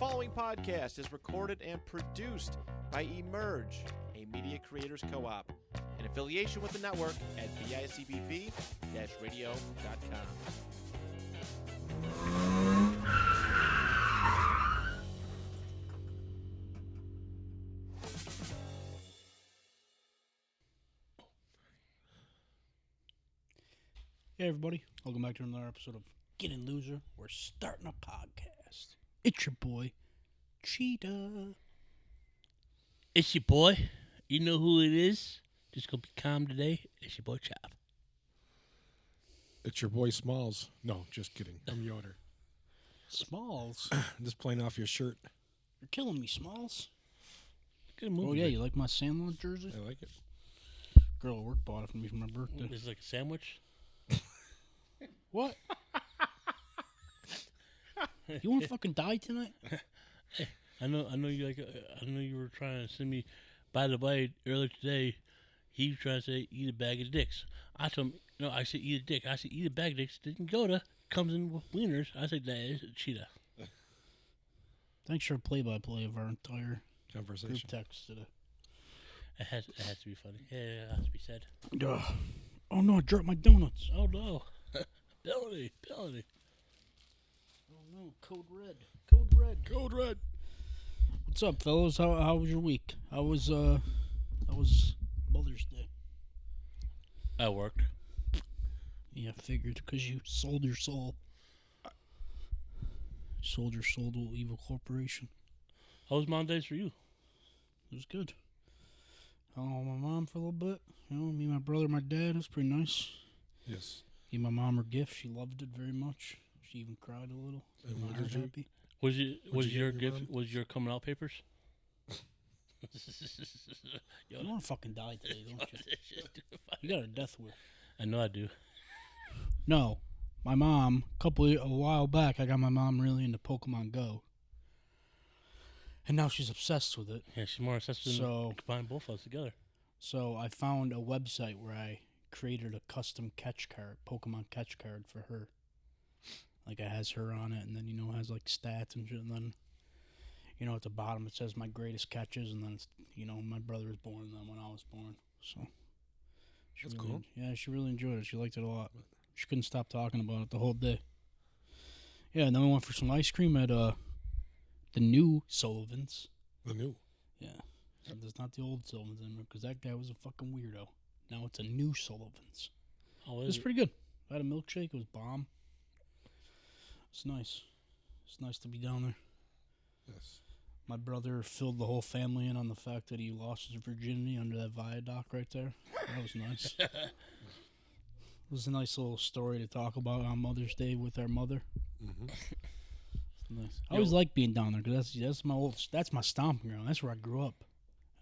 following podcast is recorded and produced by Emerge, a media creators co-op, in affiliation with the network at bicbp-radio.com. Hey everybody, welcome back to another episode of Getting Loser. We're starting a podcast. It's your boy, Cheetah. It's your boy. You know who it is. Just gonna be calm today. It's your boy Chop. It's your boy Smalls. No, just kidding. I'm Yoder. Smalls? Just playing off your shirt. You're killing me, Smalls. Good movie. Oh yeah, you like my Sandlot jersey? I like it. Girl at work bought it for me for my birthday. It's like a sandwich. What? You want to fucking die tonight? Hey, I know you like. I know you were trying to send me. By the way, earlier today, he was trying to say eat a bag of dicks. I told him no. I said eat a dick. I said eat a bag of dicks. Didn't go to comes in with wieners. I said that is a cheetah. Thanks for a play-by-play of our entire Conversation. group text today. It has to be funny. Yeah, it has to be said. Oh no, I dropped my donuts. Oh no, penalty. Oh no, code red. Code red. What's up, fellas? How was your week? How was Mother's Day? I worked. Yeah, I figured, because you sold your soul. Sold your soul to an evil corporation. How was Mondays for you? It was good. I hung out with my mom for a little bit. You know, me, my brother, my dad. It was pretty nice. Yes. Gave my mom her gift. She loved it very much. She even cried a little. And what Made her did you- happy. Was you your give your gift? mom? Was your coming out papers? You want to fucking die today, don't you? You got a death wish. I know I do. No. My mom, a while back, I got my mom really into Pokemon Go. And now she's obsessed with it. Yeah, she's more obsessed with combine both of us together. So I found a website where I created a custom catch card, Pokemon catch card for her. Like it has her on it, and then, it has like stats and shit, and then, at the bottom it says my greatest catches, and then it's, my brother was born then when I was born. So That's cool. Yeah, she really enjoyed it. She liked it a lot. She couldn't stop talking about it the whole day. Yeah, and then we went for some ice cream at the new Sullivan's. The new. Yeah. So there's not the old Sullivan's anymore, because that guy was a fucking weirdo. Now it's a new Sullivan's. How It is was it? pretty good. I had a milkshake. It was bomb. It's nice. It's nice to be down there. Yes. My brother filled the whole family in on the fact that he lost his virginity under that viaduct right there. That was nice. It was a nice little story to talk about on Mother's Day with our mother. Mm-hmm. Nice. I always like being down there because that's my stomping ground. That's where I grew up.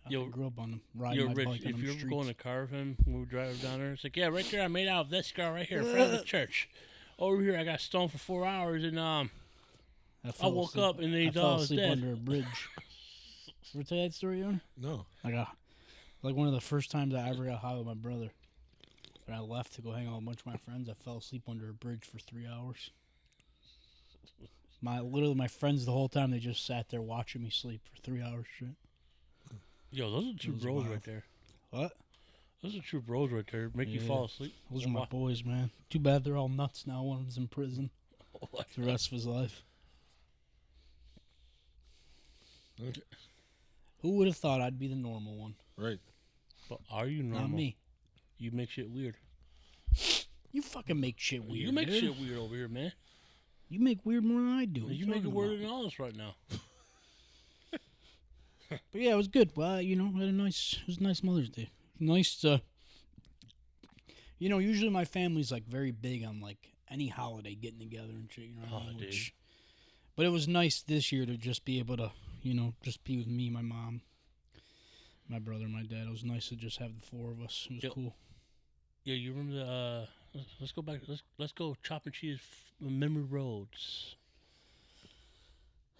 I grew up on riding my Rich, bike on if them you ever streets. go in a car with him when we drive down there, it's like, yeah, right there I made out of this car right here in front of the church. Over here I got stoned for 4 hours and I woke up and they I thought fell I was asleep dead. under a bridge. Ever tell you that story, Aaron? No. Like one of the first times I ever got high with my brother. When I left to go hang out with a bunch of my friends, I fell asleep under a bridge for 3 hours. My friends the whole time, they just sat there watching me sleep for 3 hours straight. Yo, those are two was bros wild. right there. What? Those are two bros right there. Make you Yeah. fall asleep. Those are my boys, man. Too bad they're all nuts now. One of them's in prison the rest of his life. Okay. Who would have thought I'd be the normal one? Right. But are you normal? Not me. You make shit weird. You fucking make shit weird. You make dude. shit weird over here, man. You make weird more than I do. You make it weirder than all this right now. But yeah, it was good. Well, I had it was a nice Mother's Day. Nice to, usually my family's like very big on like any holiday getting together and shit, Oh, dude. But it was nice this year to just be able to, just be with me, my mom, my brother, my dad. It was nice to just have the four of us. It was Yep. cool. Yeah, you remember the? Let's go back. Let's go chop and cheese memory roads.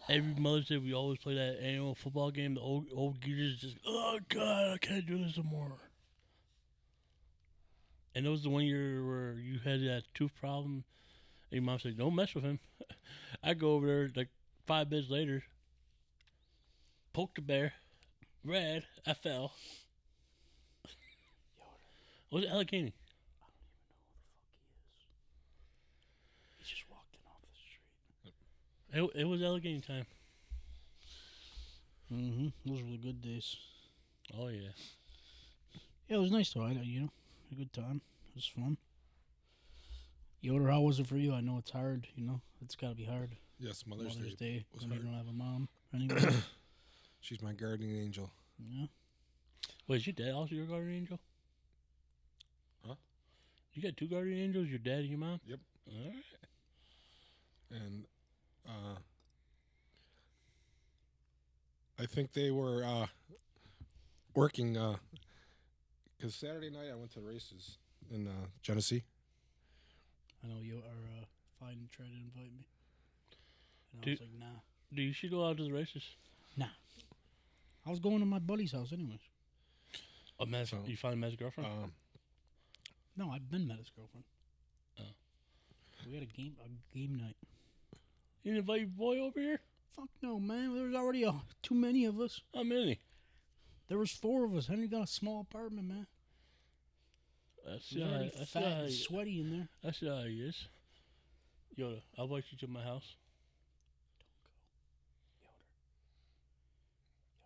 Every Mother's Day, we always play that annual football game. The old geezers just, oh God, I can't do this anymore. And it was the one year where you had that tooth problem, and your mom said, "Don't mess with him." I go over there like 5 minutes later. Poke the bear. Red. I fell. Was it Allegheny? He's just walked in off the street. It was Allegheny time. Mm-hmm. Those were the good days. Oh, yeah. Yeah, it was nice though. A good time. It was fun. Yoder, how was it for you? I know it's hard. It's got to be hard. Yes, Mother's Day was when hard. you don't have a mom. Anyway. She's my guardian angel. Yeah. Wait, is your dad also your guardian angel? Huh? You got two guardian angels, your dad and your mom? Yep. All right. And I think they were working because Saturday night I went to the races in Genesee. I know you are fine to try to invite me. And I Dude. was like, nah. Do you should go out to the races? I was going to my buddy's house anyways. You finally met his girlfriend? No, I've been met his girlfriend. Oh. We had a game night. You didn't invite your boy over here? Fuck no, man. There was already too many of us. How many? There was 4 of us. Henry got a small apartment, man. That's He was already fat and sweaty in there. That's how he is. Yoda, I'll invite you to my house.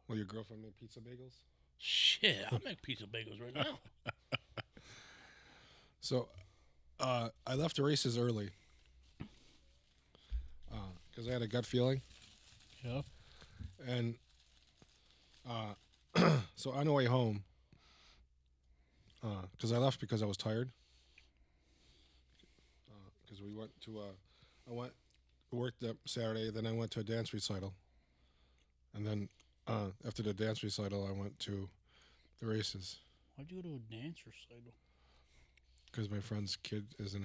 Will your girlfriend make pizza bagels? Shit, I'll make pizza bagels right now. So I left the races early because I had a gut feeling. Yeah. And so on the way home, because I left because I was tired. Because we went to, I worked that Saturday, then I went to a dance recital. And then after the dance recital, I went to the races. Why'd you go to a dance recital? Because my friend's kid is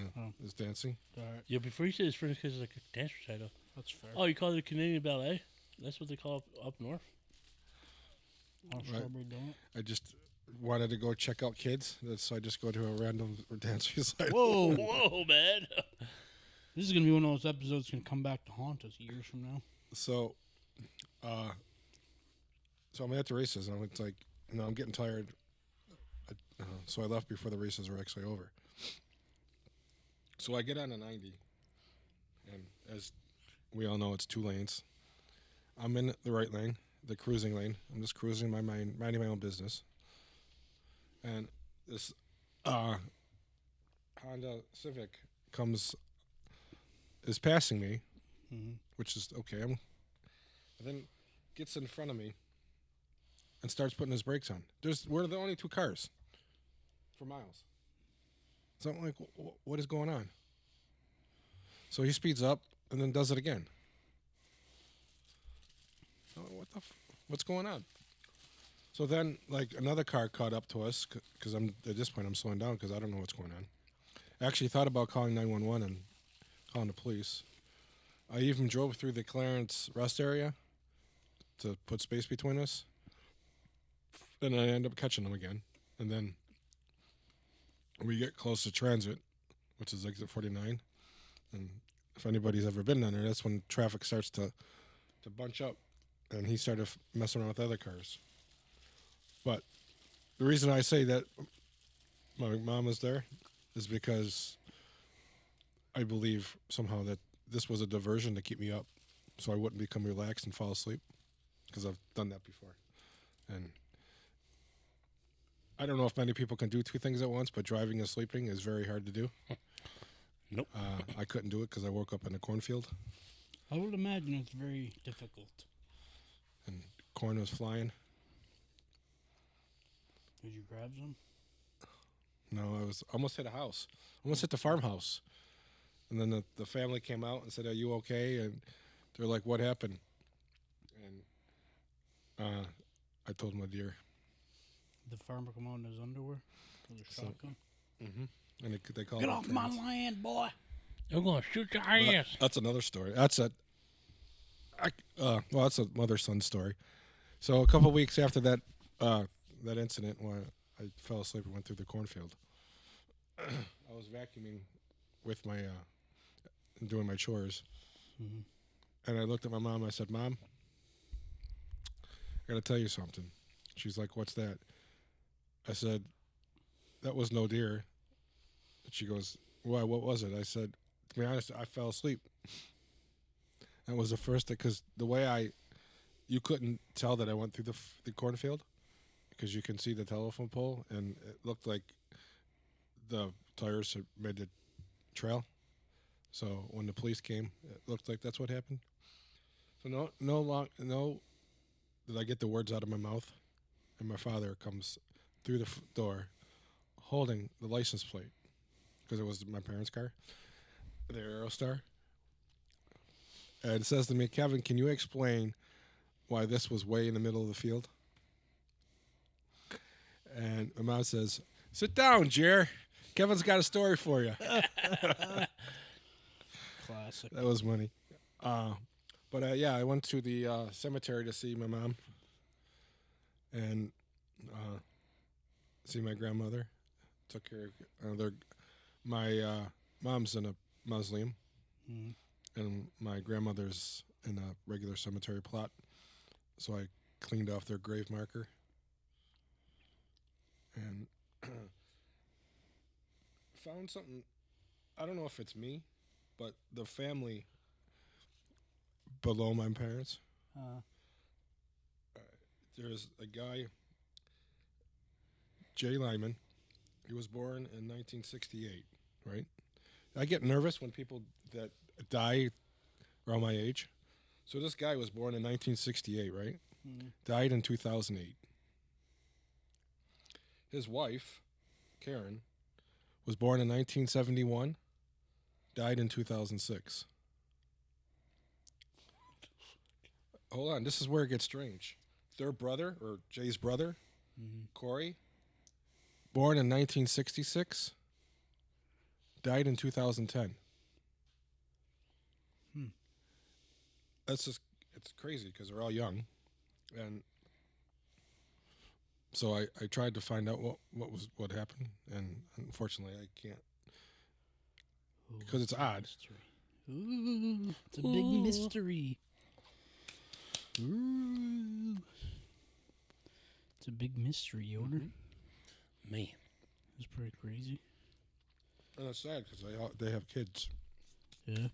is dancing. All right. Yeah, before you said his friend's kid's like a dance recital. That's fair. Oh, you call it a Canadian ballet? That's what they call up north. Right. Strawberry donut. I just wanted to go check out kids, so I just go to a random dance recital. Whoa. Whoa, man. This is going to be one of those episodes that's going to come back to haunt us years from now. So, so I'm at the races, and it's like, I'm getting tired. So I left before the races were actually over. So I get on a 90, and as we all know, it's 2 lanes. I'm in the right lane, the cruising lane. I'm just cruising minding my own business. And this Honda Civic is passing me, which is okay. And then gets in front of me and starts putting his brakes on. We're the only 2 cars for miles. So I'm like, what is going on? So he speeds up and then does it again. Oh, what's going on? So then, like, another car caught up to us because at this point I'm slowing down because I don't know what's going on. I actually thought about calling 911 and calling the police. I even drove through the Clarence rest area to put space between us. Then I end up catching them again. And then we get close to transit, which is exit 49. And if anybody's ever been down there, that's when traffic starts to bunch up. And he started messing around with other cars. But the reason I say that my mom was there is because I believe somehow that this was a diversion to keep me up so I wouldn't become relaxed and fall asleep, because I've done that before. And I don't know if many people can do 2 things at once, but driving and sleeping is very hard to do. Nope. I couldn't do it because I woke up in a cornfield I would imagine it's very difficult. and corn was flying. Did you grab some? No, I was almost hit a house. Almost hit the farmhouse. And then the family came out and said, "Are you okay?" And they're like, "What happened?" And I told them, "Dear." Did the farmer come out in his underwear with a shotgun? Mm-hmm. And they called Get it off my parents. land, boy! I'm going to shoot your But ass. that's another story. That's that's a mother-son story. So a couple of weeks after that incident, when I fell asleep and went through the cornfield, I was vacuuming with my doing my chores, and I looked at my mom. I said, "Mom, got to tell you something. She's like, what's that? I said, that was no deer. And she goes, why, what was it? I said, to be honest, I fell asleep. That was the first thing, because the way you couldn't tell that I went through the cornfield, because you can see the telephone pole, and it looked like the tires had made the trail. So when the police came, it looked like that's what happened. So no, did I get the words out of my mouth, and my father comes through the door, holding the license plate, because it was my parents' car, the Aerostar, and says to me, Kevin, can you explain why this was way in the middle of the field? And my mom says, sit down, Jer. Kevin's got a story for you. Classic. That was money. But yeah, I went to the cemetery to see my mom and see my grandmother. Took care of my mom's in a mausoleum, and my grandmother's in a regular cemetery plot. So I cleaned off their grave marker. And found something. I don't know if it's me, but the family below my parents, there's a guy, Jay Lyman. He was born in 1968, right? I get nervous when people that die around my age. So this guy was born in 1968, right? Died in 2008. His wife, Karen, was born in 1971, died in 2006. Hold on, this is where it gets strange. Their brother, or Jay's brother, Corey, born in 1966, died in 2010. That's just, it's crazy because they're all young. And so I tried to find out what happened, and unfortunately I can't, because it's odd. Mystery. Ooh, it's a big mystery. Ooh. It's a big mystery, Yoder. Man. It's pretty crazy. And it's sad because they have kids. Yeah.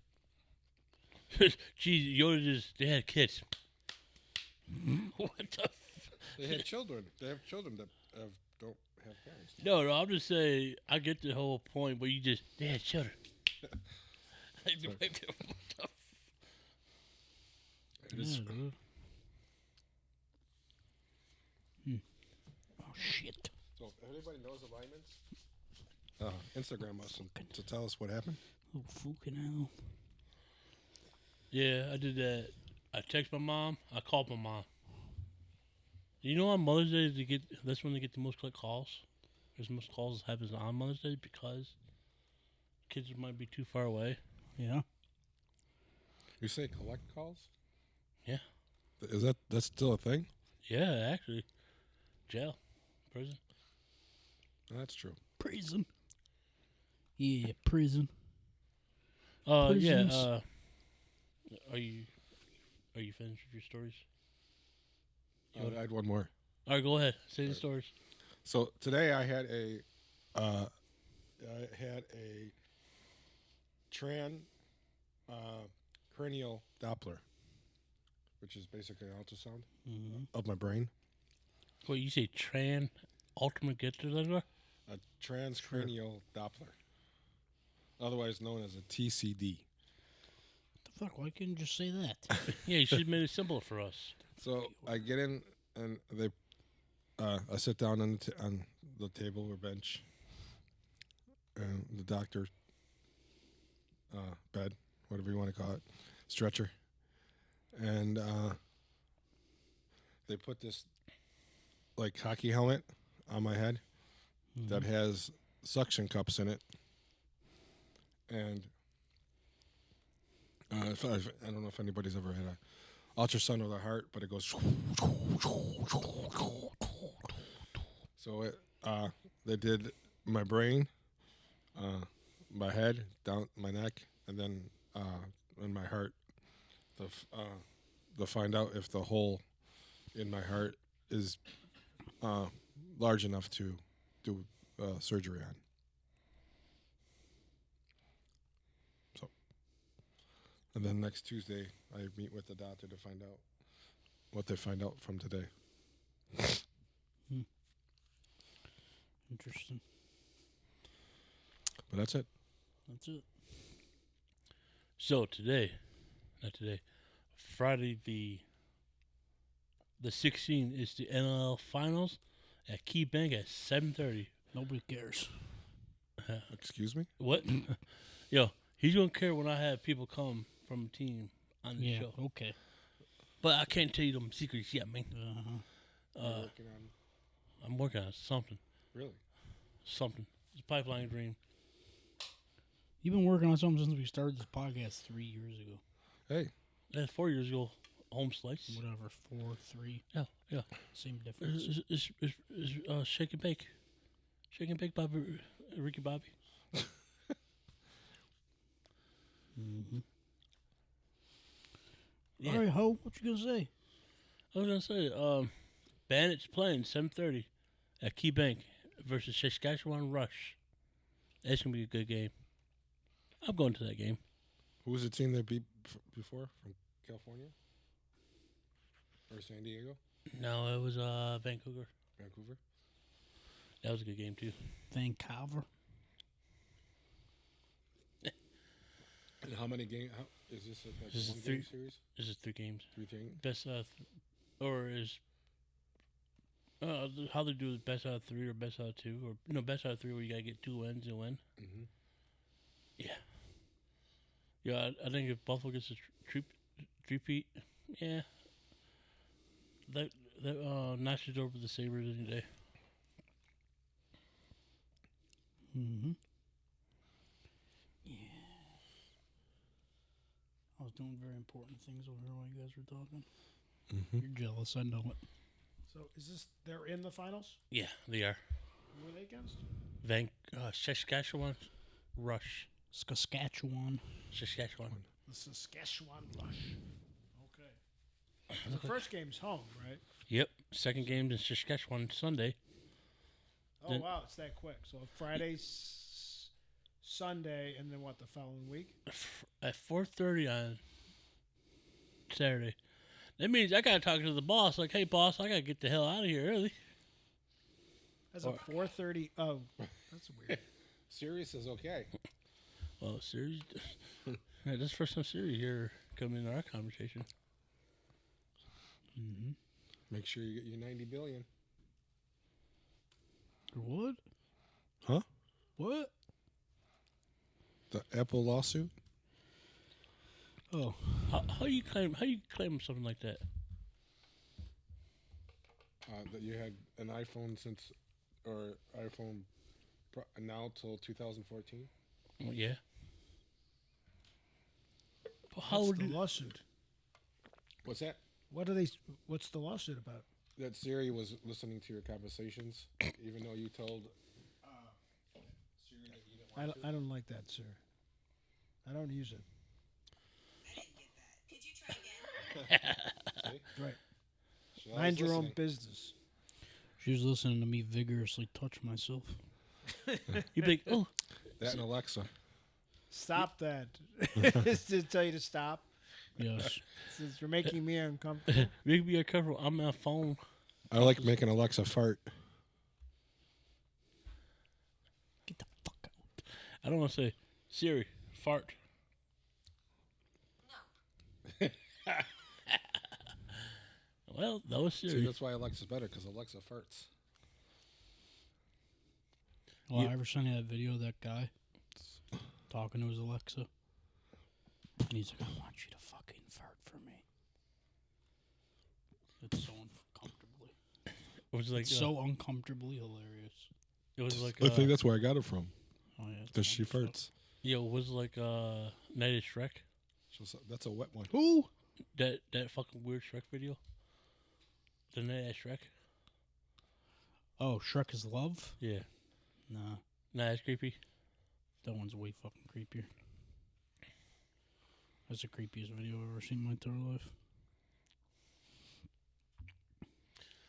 Geez, Yoda they had kids. What the? They had children. They have children that don't have parents. No, I'm just saying. I get the whole point, but they had children. It is. Oh, shit. So, if anybody knows the Lymans, Instagram us to tell us what happened. Oh, fucking hell. Yeah, I did that. I text my mom. I called my mom. You know on Mother's Day that's when they get the most calls. There's most calls happens on Mother's Day because kids might be too far away. Yeah. You say collect calls? Yeah. That's still a thing? Yeah, actually. Jail. Prison. That's true. Prison. Yeah, prison. Yeah. Prisons. Are you finished with your stories? I had one more. All right, go ahead. Say the stories. So today I had a cranial Doppler, which is basically an ultrasound of my brain. What you say? Ultimate get to the A transcranial Doppler, otherwise known as a TCD. The fuck? Why couldn't you just say that? Yeah, you should have made it simpler for us. So I get in and I sit down on the table or bench, and the doctor bed, whatever you want to call it, stretcher, and they put this like hockey helmet on my head that has suction cups in it, and I don't know if anybody's ever had a ultrasound of the heart, but it goes. So they did my brain, my head, down my neck, and then in my heart, to find out if the hole in my heart is large enough to do surgery on. So, and then next Tuesday, I meet with the doctor to find out what they find out from today. Interesting. But that's it. That's it. So not today, Friday the 16th is the NLL Finals at Key Bank at 7:30. Nobody cares. Excuse me? What? Yo, he's gonna care when I have people come from a team on the Yeah. show. Okay. But I can't tell you them secrets yet, man. Uh-huh. Working on I'm working on something. really? Something. It's a pipeline dream. You've been working on something since we started this podcast 3 years ago. Hey, That's 4 years ago. Home slice. Whatever, 4, 3, Yeah. same difference. It's shake and bake. Shake and bake, Bobby, Ricky Bobby. Mm-hmm. Yeah. All right, Ho, what you gonna say? I was gonna say, Bandits playing 7:30 at Key Bank versus Saskatchewan Rush. That's gonna be a good game. I'm going to that game. who was the team they beat before from California or San Diego? No, it was Vancouver. Vancouver? That was a good game too. Vancouver. And how many games? Is this like This is one three. game series? This is 3 games. 3 games? Best or is how they do it? Best out of 3 or best out of 2 or no best out of 3 where you gotta get 2 wins and win. Mm-hmm. Yeah, I think if Buffalo gets a three-peat, yeah, that knocks it over the Sabres any day. Mm-hmm. Yeah. I was doing very important things over here while you guys were talking. Mm-hmm. You're jealous, I know it. So is this they're in the finals? Yeah, they are. Who are they against? Saskatchewan Rush. Saskatchewan. Saskatchewan. The Saskatchewan Rush. Okay. The first game's home, right? Yep. Second game in Saskatchewan Sunday. Oh Then- wow, it's that quick. So Friday, Sunday, and then what? The following week? At 4:30 on Saturday. That means I gotta talk to the boss. Like, hey, boss, I gotta get the hell out of here early. That's a 4:30. Oh, that's weird. Sirius is okay. Well, Siri, yeah, that's for some Siri here coming in our conversation. Mm-hmm. Make sure you get your 90 billion. What? Huh? What? The Apple lawsuit? Oh. How you claim something like that? That you had an iPhone since, or iPhone now till 2014? Well, yeah. But how What's would the you? lawsuit? What's that? What are they? What's the lawsuit about? That Siri was listening to your conversations, even though you told Siri that you didn't want to. I don't like that, sir. I don't use it. I didn't get that. Could you try again? See? Right. So I was Mind your own listening. business. She was listening to me vigorously touch myself. You'd be like, oh, That and Alexa. Stop that. To tell you to stop. Yes. Since you're making me uncomfortable. make me uncomfortable. I'm on my phone. I like making Alexa fart. Get the fuck out. I don't want to say Siri fart. No. Well, that was See, Siri. that's why Alexa's better, because Alexa farts. Well, You- I ever sent you that video of that guy talking to his Alexa? And he's like, I want you to fucking fart for me. It's so uncomfortably. It was like It's so uncomfortably hilarious. it was like I think that's where I got it from, Oh, yeah. it's because she funny as farts. yo, it was like Night of Shrek. That's a wet one. fuck. Who? That fucking weird Shrek video. The Night of Shrek. Oh, Shrek is Love? Yeah. Nah, Nah, that's creepy. that one's way fucking creepier. That's the creepiest video I've ever seen in my entire life.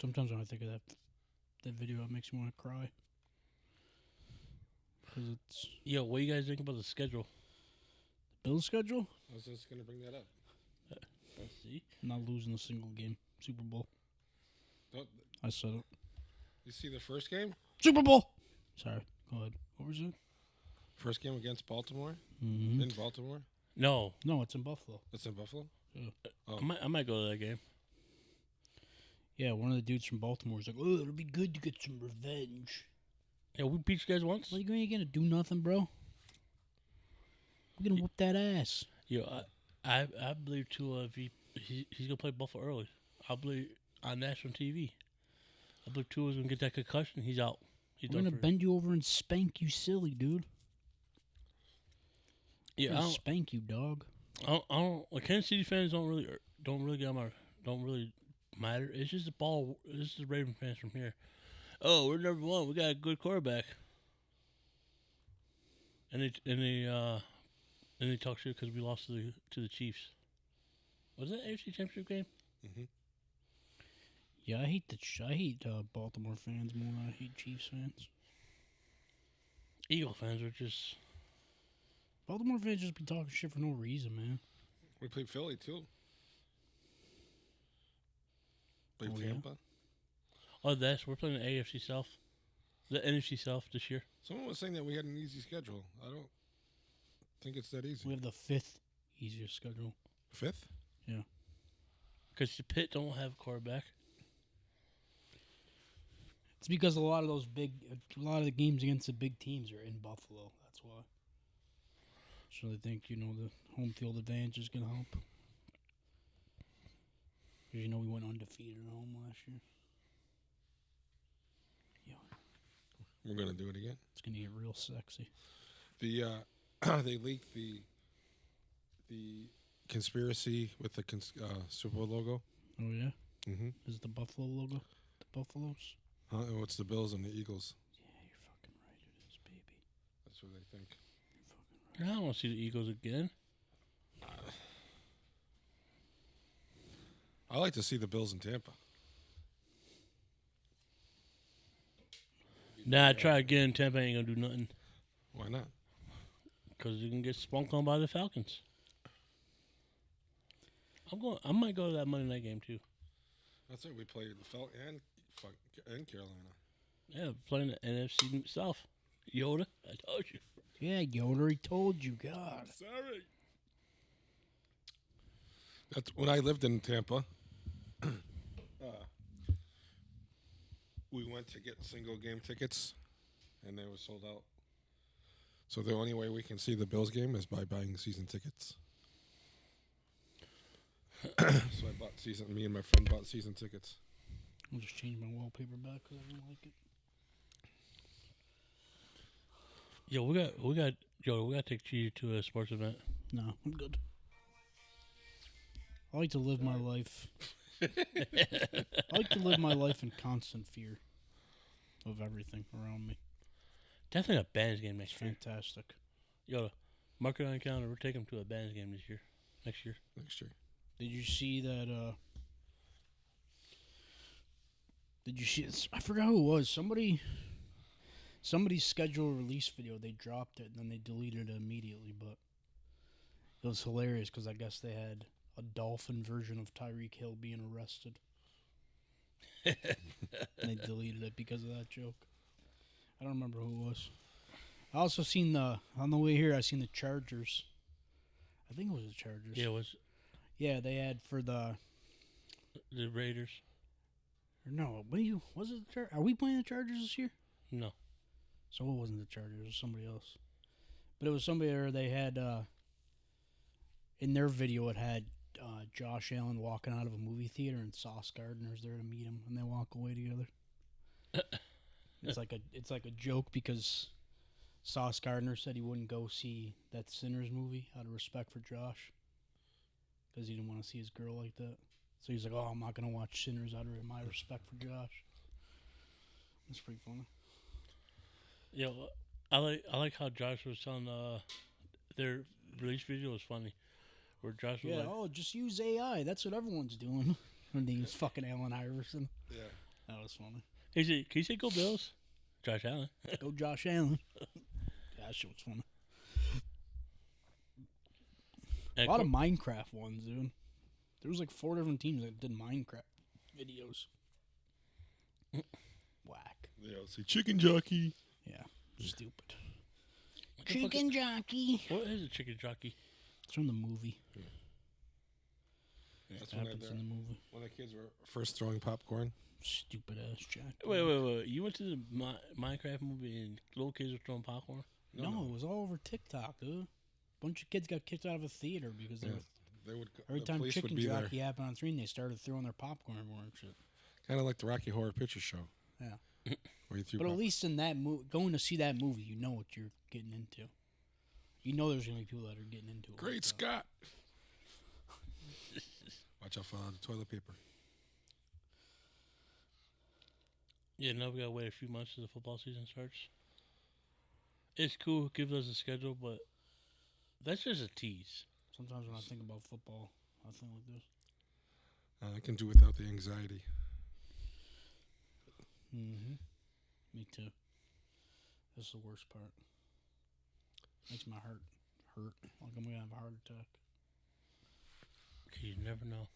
Sometimes when I think of that video, it makes me want to cry. Because it's Yo, what do you guys think about the schedule? Bills schedule. I was just gonna bring that up. Let's see. Not losing a single game. Super Bowl. Don't, I said it. you see the first game? Super Bowl. Sorry. Go ahead. What was it? First game against Baltimore Mm-hmm. in Baltimore. No, No, it's in Buffalo. That's in Buffalo. I might go to that game. Yeah, one of the dudes from Baltimore was like, "Oh, it'll be good to get some revenge." Yeah, we beat you guys once. What, you ain't gonna do nothing, bro? We're gonna whoop that ass. Yo, I believe Tua, if he's gonna play Buffalo early. I believe on national TV. I believe Tua's gonna get that concussion. He's out. He's We're done gonna for- bend you over and spank you, silly dude. Yeah, We're gonna spank you, dog. I don't. Like, Kansas City fans don't really get on my don't really matter. It's just the ball. This is Raven fans from here. Oh, we're number one. We got a good quarterback. And they talk shit because we lost to the Chiefs. Was that AFC Championship game? Yeah, I hate Baltimore fans more than I hate Chiefs fans. Eagle fans are just. Baltimore fans just be talking shit for no reason, man. We played Philly too. Played Oh, yeah? Tampa. Oh, we're playing the AFC South, the NFC South this year. Someone was saying that we had an easy schedule. I don't think it's that easy. We have the 5th easiest schedule. 5th? Because the Pitt don't have a quarterback. It's because a lot of the games against the big teams are in Buffalo. That's why. So I think, the home field advantage is going to help. Because, we went undefeated at home last year. Yeah, We're gonna do it again. it's going to get real sexy. The they leaked the conspiracy with the Super Bowl logo. Oh, yeah? Mm-hmm. Is it the Buffalo logo? The Buffaloes? What's the Bills and the Eagles? Yeah, you're fucking right. It is, baby. That's what they think. I don't want to see the Eagles again. I like to see the Bills in Tampa. Nah, try again. Tampa ain't gonna do nothing Why not? because you can get spunked on by the Falcons. I might go to that Monday night game too. That's it. We played the and Carolina. Yeah, playing the NFC South. Yoda, I told you. Yeah, Yoder, he told you, God. Sorry. That's when I lived in Tampa. We went to get single game tickets, and they were sold out. So the only way we can see the Bills game is by buying season tickets. So I bought me and my friend bought season tickets. I'll just change my wallpaper back because I don't like it. Yo, we got to take you to a sports event. No, I'm good. I like to live my life. I like to live my life in constant fear of everything around me. Definitely a Bands game It's next year. fantastic. Yo, mark it on your calendar. We're taking them to a Bands game this year. Next year. Next year. Did you see that? Did you see? I forgot who it was. Somebody's scheduled release video. They dropped it and then they deleted it immediately. But it was hilarious because I guess they had a dolphin version of Tyreek Hill being arrested. And they deleted it because of that joke. I don't remember who it was. I also seen on the way here. I seen the Chargers. I think it was the Chargers. Yeah, it was Yeah, they had for the. the Raiders. Or no, was it the Chargers? Are we playing the Chargers this year? No. So it wasn't the Chargers. It was somebody else. But it was somebody where they had. In their video, it had Josh Allen walking out of a movie theater and Sauce Gardner's there to meet him, and they walk away together. It's like a joke because Sauce Gardner said he wouldn't go see that Sinners movie out of respect for Josh because he didn't want to see his girl like that. So he's like, "Oh, I'm not gonna watch Sinners out of my respect for Josh." That's pretty funny. Yo, I like how Josh was telling their release video was funny. Where Josh was Yeah. like, Oh, just use AI. That's what everyone's doing. Her name's fucking Allen Iverson. Yeah. That was funny. He said, "Can you say go Bills?" Josh Allen. Go Josh Allen. Yeah, that shit was funny. A lot of Minecraft ones, dude. There was like 4 different teams that did Minecraft videos. Whack. Yeah, say chicken jockey. Yeah, stupid. What the fuck Chicken jockey. What is a chicken jockey? It's from the movie. That's It happens in the movie. when the kids were first throwing popcorn. Stupid ass Jack. Wait. You went to the Minecraft movie and little kids were throwing popcorn? No, it was all over TikTok, dude. Bunch of kids got kicked out of a theater because they were, They would. every the time police would Chicken be there. Jockey happened on screen, they started throwing their popcorn everywhere and shit. Kind of like the Rocky Horror Picture Show. Yeah. Where you threw But at pop- least in that going to see that movie, you know what you're getting into. You know there's gonna be people that are getting into it. Great like that. Scott! Watch out for the toilet paper. Yeah, now we gotta wait a few months till the football season starts. It's cool, it gives us a schedule, but that's just a tease. Sometimes when I think about football, I think like this. I can do without the anxiety. Mm-hmm. Me too. That's the worst part. Makes my heart hurt. Like I'm gonna have a heart attack. Okay, you never know.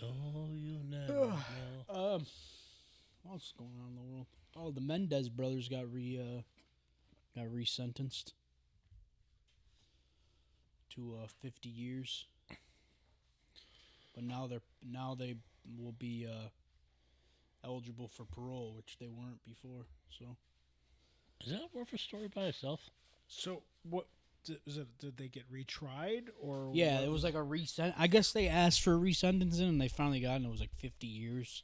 Oh, you never know. What's going on in the world? Oh, the Mendez brothers got resentenced to 50 years. But now they will be eligible for parole, which they weren't before. So Is that worth a story by itself? So what did they get retried or? yeah, what it was like a resent. I guess they asked for resentencing and they finally got it. And it was like 50 years.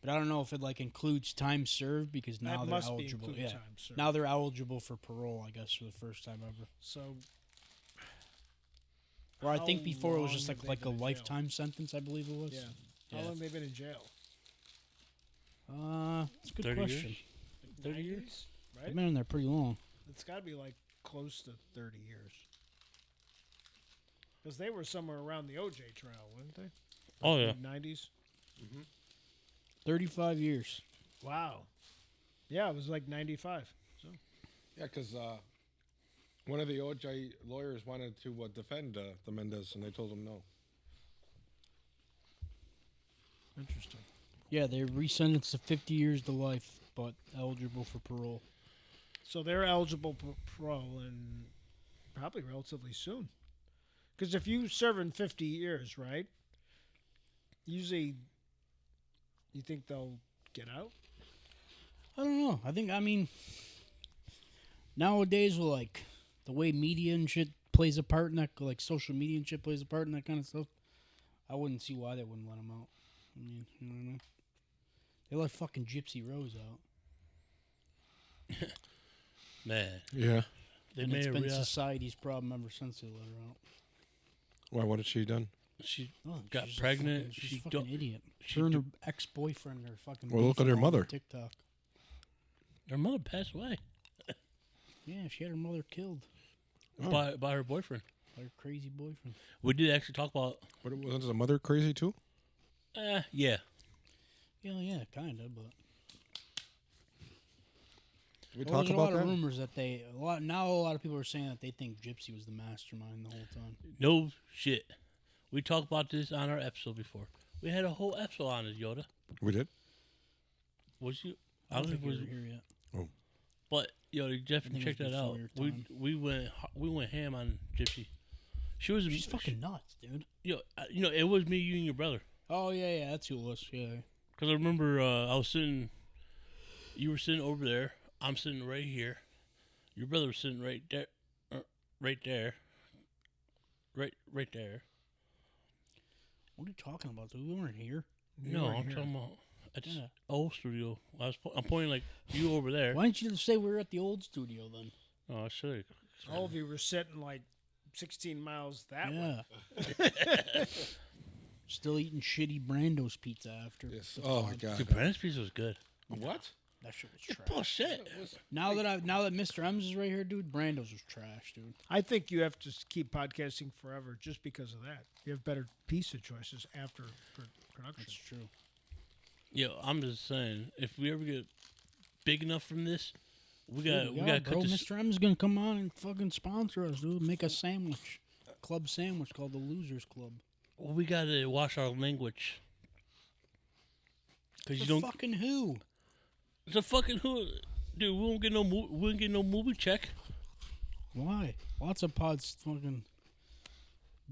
But I don't know if it like includes time served because now that they're must be eligible. included Yeah, time served. now they're eligible for parole. I guess for the first time ever. So Or I how think before it was just long have like they a been in jail? lifetime sentence. I believe it was. yeah, how Yeah. long they been in jail? That's a good 30 question. years? 30 years? years, They've right? been in there pretty long. It's got to be like close to 30 years. Because they were somewhere around the OJ trial, weren't they? Oh, yeah. 90s. 35 years. Wow. Yeah, it was like 95. So Yeah, because one of the OJ lawyers wanted to defend the Mendez, and they told him no. interesting. Yeah, they resentenced to 50 years to life, but eligible for parole. So they're eligible for parole and probably relatively soon. Because if you serve in 50 years, right? Usually, you think they'll get out? I don't know. I mean, nowadays with like the way media and shit plays a part in that, like social media and shit plays a part in that kind of stuff, I wouldn't see why they wouldn't let them out. I mean, you know what I mean? They let fucking Gypsy Rose out. Man, Yeah. they And made it's a been real. society's problem ever since they let her out. Why? What had she done? She Oh, got she's a pregnant. fucking- she's She a fucking don't. idiot. she Her and her do- ex-boyfriend are fucking. Well, look at beefing her all over mother. TikTok. Her mother passed away Yeah, she had her mother killed Oh. by her boyfriend. by her crazy boyfriend. We did actually talk about. What, was the mother crazy too? Yeah. Yeah, kind of, but. Did we Well, talk there's a about lot that? of rumors that a lot of people are saying that they think Gypsy was the mastermind the whole time. No shit. We talked about this on our episode before. We had a whole episode on it, Yoda. We did. Was you? I don't think think it we was. were here yet. But Yoda, I definitely think check it was that out. before your time. We went ham on Gypsy. She was. She's fucking nuts, dude. It was me, you, and your brother. Oh yeah, that's who it was. Yeah. Because I remember I was sitting. You were sitting over there. I'm sitting right here. Your brother was sitting right there. Right there. Right there. What are you talking about, dude? We weren't here. You No, weren't I'm here. talking about at Yeah. old studio. I'm pointing like you over there. Why didn't you just say we were at the old studio then? Oh, I should. All of you were sitting like 16 miles that way. Yeah. Still eating shitty Brando's pizza after. Yes. the Oh my pod. god. Dude, Brandon's pizza was good. What? That shit was It's trash. bullshit. Now that Mr. M's is right here, dude, Brando's was trash, dude. I think you have to keep podcasting forever just because of that. You have better pizza choices after production. That's true. Yo, I'm just saying, if we ever get big enough from this, we got Dude, we yeah, got to bro. cut this. Mr. M's gonna come on and fucking sponsor us, dude. Make a sandwich, club sandwich called the Losers Club. We got to watch our language. Cause The you don't. fucking who? The fucking who, dude. We won't get no. We won't get no movie check. Why? Lots of pods fucking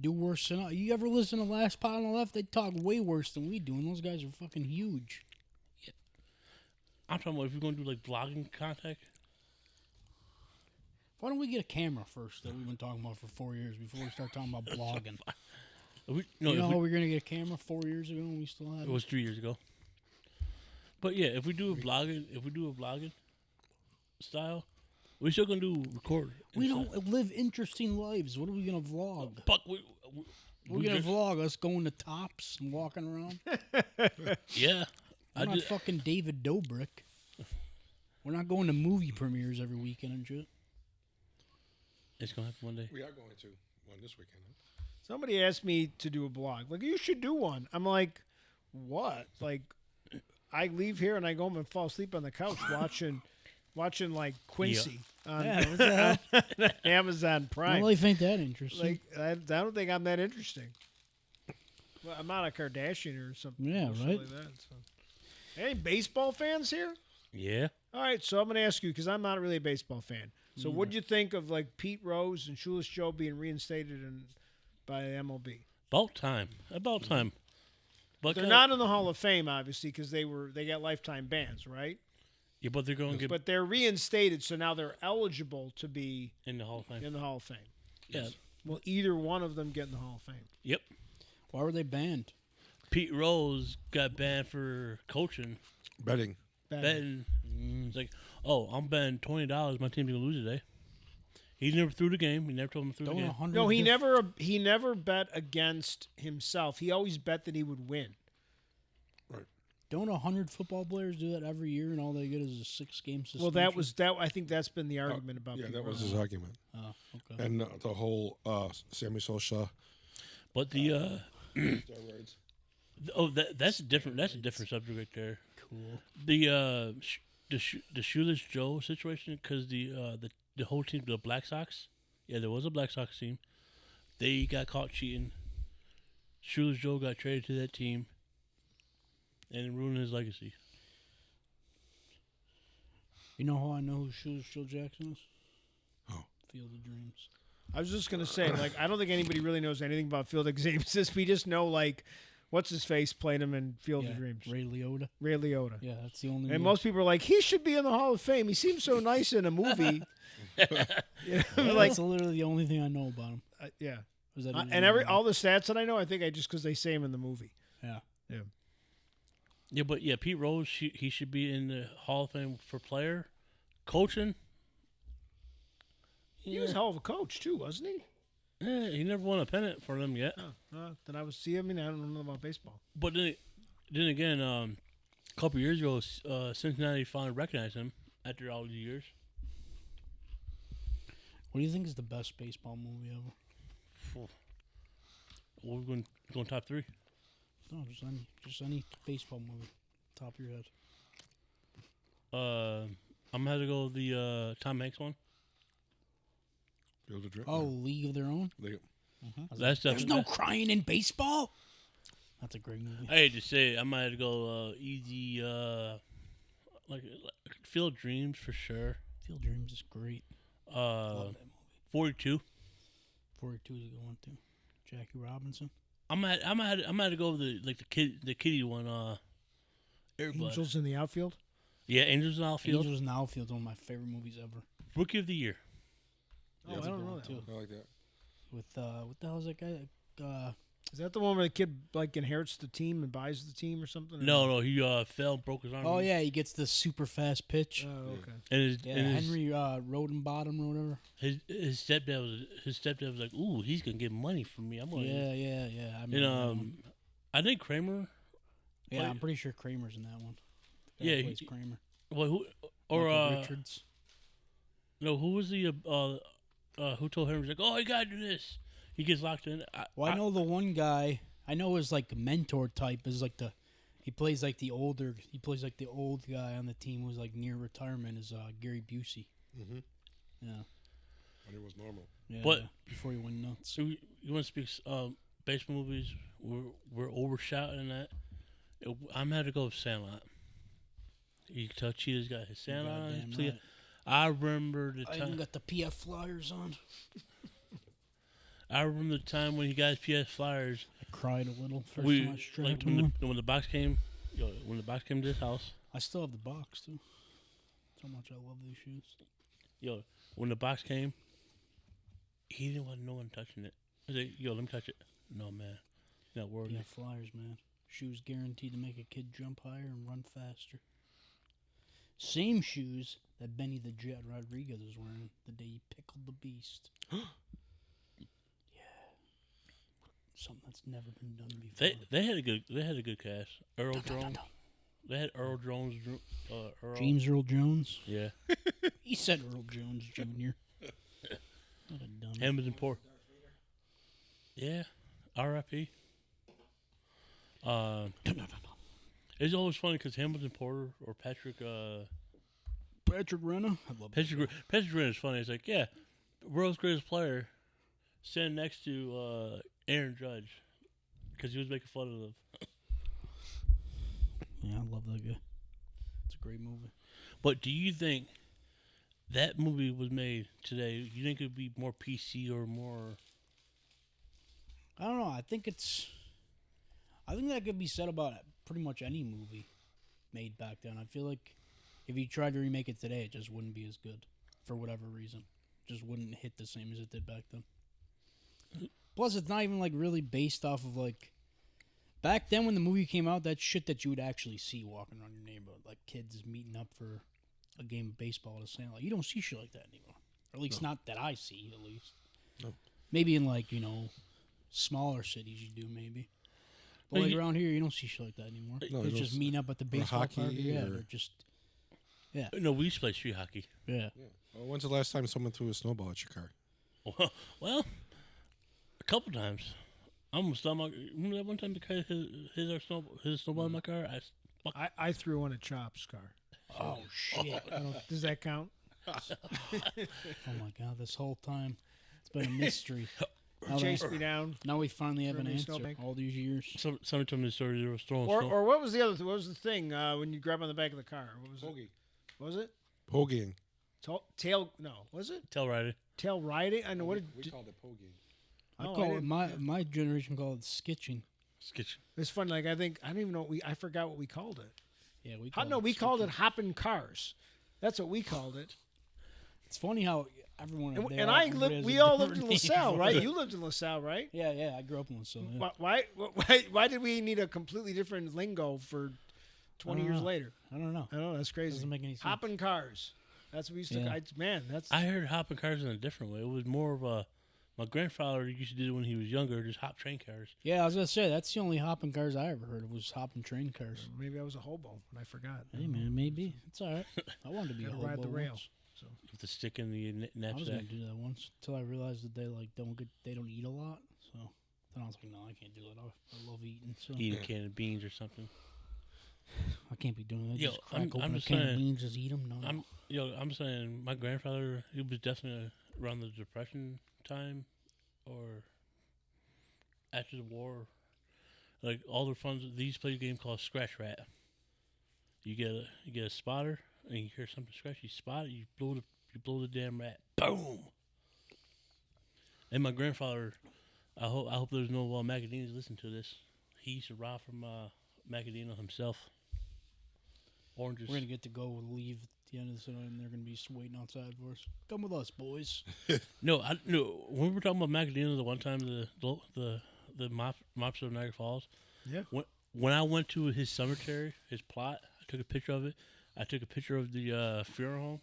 do worse than us. You ever listen to Last Pod on the Left? They talk way worse than we do, and those guys are fucking huge. I'm talking about if we're gonna do like vlogging content. Why don't we get a camera first that we've been talking about for 4 years before we start talking about blogging? No, You know if how we were going to get a camera 4 years ago and we still had it was 3 years ago. But yeah, if we do a vlogging style, we're still gonna do record. We don't live interesting lives. What are we going to vlog? Fuck, We're going to vlog us going to Tops and walking around. Yeah, I'm not fucking David Dobrik. We're not going to movie premieres every weekend and shit. It's gonna happen one day. We are going to one this weekend. Huh? Somebody asked me to do a blog. Like, you should do one. I'm like, what? Like, I leave here and I go home and fall asleep on the couch watching like Quincy on Amazon My Prime. life ain't that interesting. Like, I don't think I'm that interesting. Well, I'm not a Kardashian or something. Yeah, bullshit right. Like that, so. Any baseball fans here? Yeah, All right, so I'm going to ask you because I'm not really a baseball fan. So, what do you think of like Pete Rose and Shoeless Joe being reinstated by MLB? about time. About time. But They're not in the Hall of Fame, obviously, because they got lifetime bans, right? Yeah, but they're going to get But they're reinstated, so now they're eligible to be in the Hall of Fame. in the Hall of Fame. Yeah. Will either one of them get in the Hall of Fame? Yep. Why were they banned? Pete Rose got banned for coaching, Betting. betting. It's like, oh, I'm betting $20. My team's gonna lose today. He never threw the game. He never told him to throw the Don't game. 100 No, he diff- never bet against himself. He always bet that he would win. Don't 100 football players do that every year, and all they get is a 6-game suspension? Well, that was that. I think that's been the argument about. Yeah, Pete that was Rose. his argument. Oh, okay. And the whole Sammy Sosa But the steroids. that's different. That's a different subject right there. Cool. The Shoeless Joe situation, because the whole team, the Black Sox, yeah, there was a Black Sox team. They got caught cheating. Shoeless Joe got traded to that team, and it ruined his legacy. You know how I know who Shoeless Joe Jackson is? Oh. Field of Dreams. I was just gonna say, like, I don't think anybody really knows anything about Field of Dreams. We just know, like, what's his face played him in Field of Dreams. Ray Liotta. Ray Liotta. Yeah, that's the only. And one. most people are like, he should be in the Hall of Fame. He seems so nice in a movie. You know, Yeah, like, that's literally the only thing I know about him. yeah. Was that And all the stats that I know, I think just because they say him in the movie. Yeah. Yeah, but yeah, Pete Rose, he should be in the Hall of Fame for player, coaching. He was a hell of a coach too, wasn't he? Yeah, he never won a pennant for them yet. Then I was see. I mean, I don't know about baseball. But then again, a couple years ago, Cincinnati finally recognized him after all these years. What do you think is the best baseball movie ever? We're going top three. No, just any baseball movie. Top of your head. I'm gonna have to go with the Tom Hanks one. Field of Dreams. Oh, League of Their Own. That's There's definitely. no crying in baseball. That's a great movie. I hate to say it, I might have to go easy, like Field of Dreams for sure. Field of Dreams is great. Love that movie. 42. 42 is a good one too. Jackie Robinson. I'm gonna go with the kiddie one. Airbud. Angels in the outfield. Yeah, Angels in Outfield. Angels in the Outfield is one of my favorite movies ever. Rookie of the Year. Oh, Yeah, I don't know one, that. too. One. I like that. With what the hell is that guy? Is that the one where the kid like inherits the team and buys the team or something? Or No, he fell, broke his arm. Oh yeah, he gets the super fast pitch. Oh, okay. And his, Yeah, and his, Henry Rodenbottom or whatever. his stepdad was like, "Ooh, he's gonna get money from me." I'm gonna. Yeah. I And remember that one. I think Kramer. Yeah, play- I'm pretty sure Kramer's in that one. The guy Yeah, who he- plays Kramer. Well, who Michael Richards. no, who was the who told him? He was like, "Oh, you gotta do this." He gets locked in. Well, I know the one guy. I know his like mentor type is like he He plays like the older. He plays like the old guy on the team who's like near retirement. Is Gary Busey? Mm-hmm. Yeah. And it was normal. Yeah. But- yeah, before he went nuts. So you want to speak baseball movies? We're overshot in that. I'm had to go with Sandlot. You can tell Cheetah's got his Sandlot on. Goddamn His right. I remember the I even time. got the PF Flyers on. I remember the time when he got his PS Flyers. I cried a little first We time I strapped like him on. when the box came. When the box came to this house. I still have the box too. So much I love these shoes. When the box came, he didn't want no one touching it. I said, let me touch it. No, man. Not worthy. PF Flyers, man. Shoes guaranteed to make a kid jump higher and run faster. Same shoes that Benny the Jet Rodriguez was wearing the day he pickled the beast. Something that's never been done before. They had a good cast. Earl Jones. They had Earl Jones. Earl. James Earl Jones. Yeah. He said Earl Jones Jr. What a dummy. Hamilton Port. Yeah. R.I.P. It's always funny because Hamilton Porter or Patrick. Patrick Renna. I love Patrick Renner is funny. It's like, yeah, world's greatest player, standing next to Aaron Judge because he was making fun of them. Yeah, I love that guy. It's a great movie. But do you think that movie was made today? You think it would be more PC or more? I don't know. I think that could be said about pretty much any movie made back then. I feel like if you tried to remake it today, it just wouldn't be as good for whatever reason. Just wouldn't hit the same as it did back then. Plus, it's not even like really based off of like back then when the movie came out. That shit that you would actually see walking around your neighborhood, like kids meeting up for a game of baseball at a Sandlot. You don't see shit like that anymore, or at least not that I see. At least, No. maybe in like smaller cities you do maybe. But No, like you- around here, you don't see shit like that anymore. No, It's you just don't meeting up at the baseball hockey park. Yeah, or- or just No, we used to play street hockey. yeah. Well, when's the last time someone threw a snowball at your car? Well, a couple times. I almost thought remember that one time the guy hit his snowball in my car? I threw on a Chops car. Oh shit! Does that count? Oh my god! This whole time, it's been a mystery. Now Chased that- me down. Now we finally have Threw an me a answer. snowbank. All these years. Somebody told me the story. They were throwing Or, snow. or what was the other? What was the thing when you grab on the back of the car? What was it? Bogey. What was it? Pogying. Tail? No, was it Tell Ryder. tail riding? I know what. We called it pogying. I Oh, I call it didn't- my generation called it skitching. Skitch. It's fun. Like I don't even know. I forgot what we called it. Yeah, we We called it hopping cars. That's what we called it. It's funny how everyone And, they and all- I everybody lived. has We a all lived different in name LaSalle, for right? it. You lived in LaSalle, right? Yeah, I grew up in LaSalle. Yeah. Why did we need a completely different lingo for 20 years know. later? I don't know. I don't know. That's crazy. Doesn't make any sense. Hopping cars. That's what we used to. Yeah. That's. I heard hopping cars in a different way. It was more of a. My grandfather used to do it when he was younger, just hop train cars. Yeah, I was gonna say that's the only hopping cars I ever heard of was hopping train cars. Maybe I was a hobo and I forgot. Hey man, maybe it's all right. I wanted to be a Gotta hobo ride the rail. once. With the stick in the I was gonna knapsack. do that once until I realized that they don't eat a lot. So then I was like, no, I can't do it. I love eating, so Eat a can of beans or something. I can't be doing that. Yo, Just crack I'm open a just can of saying- beans, just eat them. No, I'm saying my grandfather, he was definitely around the Depression time or after the war. Like all the funds, these play a game called Scratch Rat. You get a spotter and you hear something scratch. You spot it. You blow the damn rat. Boom. And my grandfather, I hope there's no Macadamias listen to this. He used to rob from Macadamia himself. Oranges. we're gonna get to go leave at the end of the night, and they're gonna be just waiting outside for us. Come with us, boys. No. When we were talking about Macadamia the one time, the mops of Niagara Falls. Yeah. When I went to his cemetery, his plot, I took a picture of it. I took a picture of the funeral home.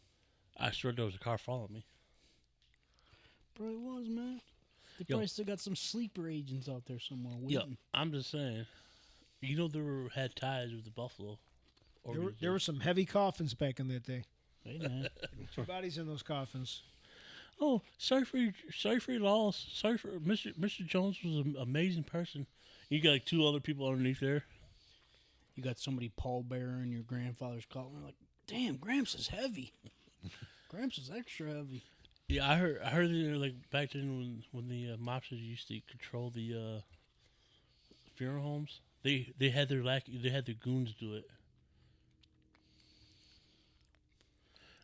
I swear there was a car following me. Probably was, man. They Yo. probably still got some sleeper agents out there somewhere Yeah, waiting. I'm just saying. You know, had ties with the Buffalo. There were some heavy coffins back in that day. Hey, man. 2 bodies in those coffins. Oh, sorry for your loss. Sorry for Mr. Jones was an amazing person. You got like 2 other people underneath there. you got somebody pallbearing your grandfather's collar. Like, damn, Gramps is heavy. Gramps is extra heavy. Yeah, I heard that like back then when the mobsters used to control the funeral homes, they had their goons do it.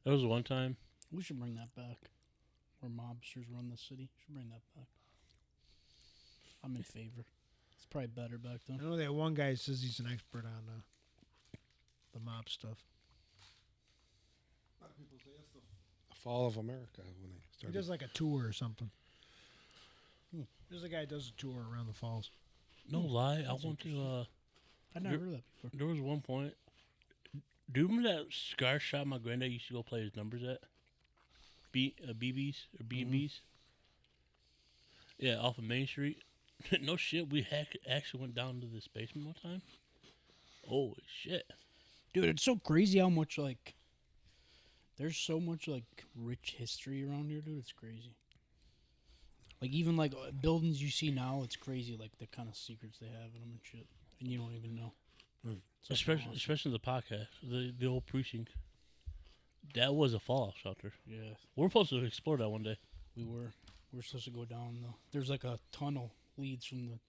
There was one time. We should bring that back. Where mobsters run the city. Should bring that back. I'm in favor. It's probably better back then. I know that one guy says he's an expert on the mob stuff. A lot of people say that's the fall of America when they He started. does like a tour or something. There's a guy who does a tour around the falls. No lie, I want to. I never heard that before. There was one point. Do you remember that cigar shop my granddad used to go play his numbers at? BBs or B&Bs? Yeah, off of Main Street. No shit, we actually went down to this basement one time. Holy shit. Dude, it's so crazy how much, like, there's so much, like, rich history around here, dude. It's crazy. Like, even, like, buildings you see now, it's crazy, like, the kind of secrets they have in them and shit. And you don't even know. It's fucking awesome. Especially the podcast, the old precinct. That was a fallout shelter. Yeah, We're supposed to explore that one day. we were. We're supposed to go down, though. There's, like, a tunnel leads from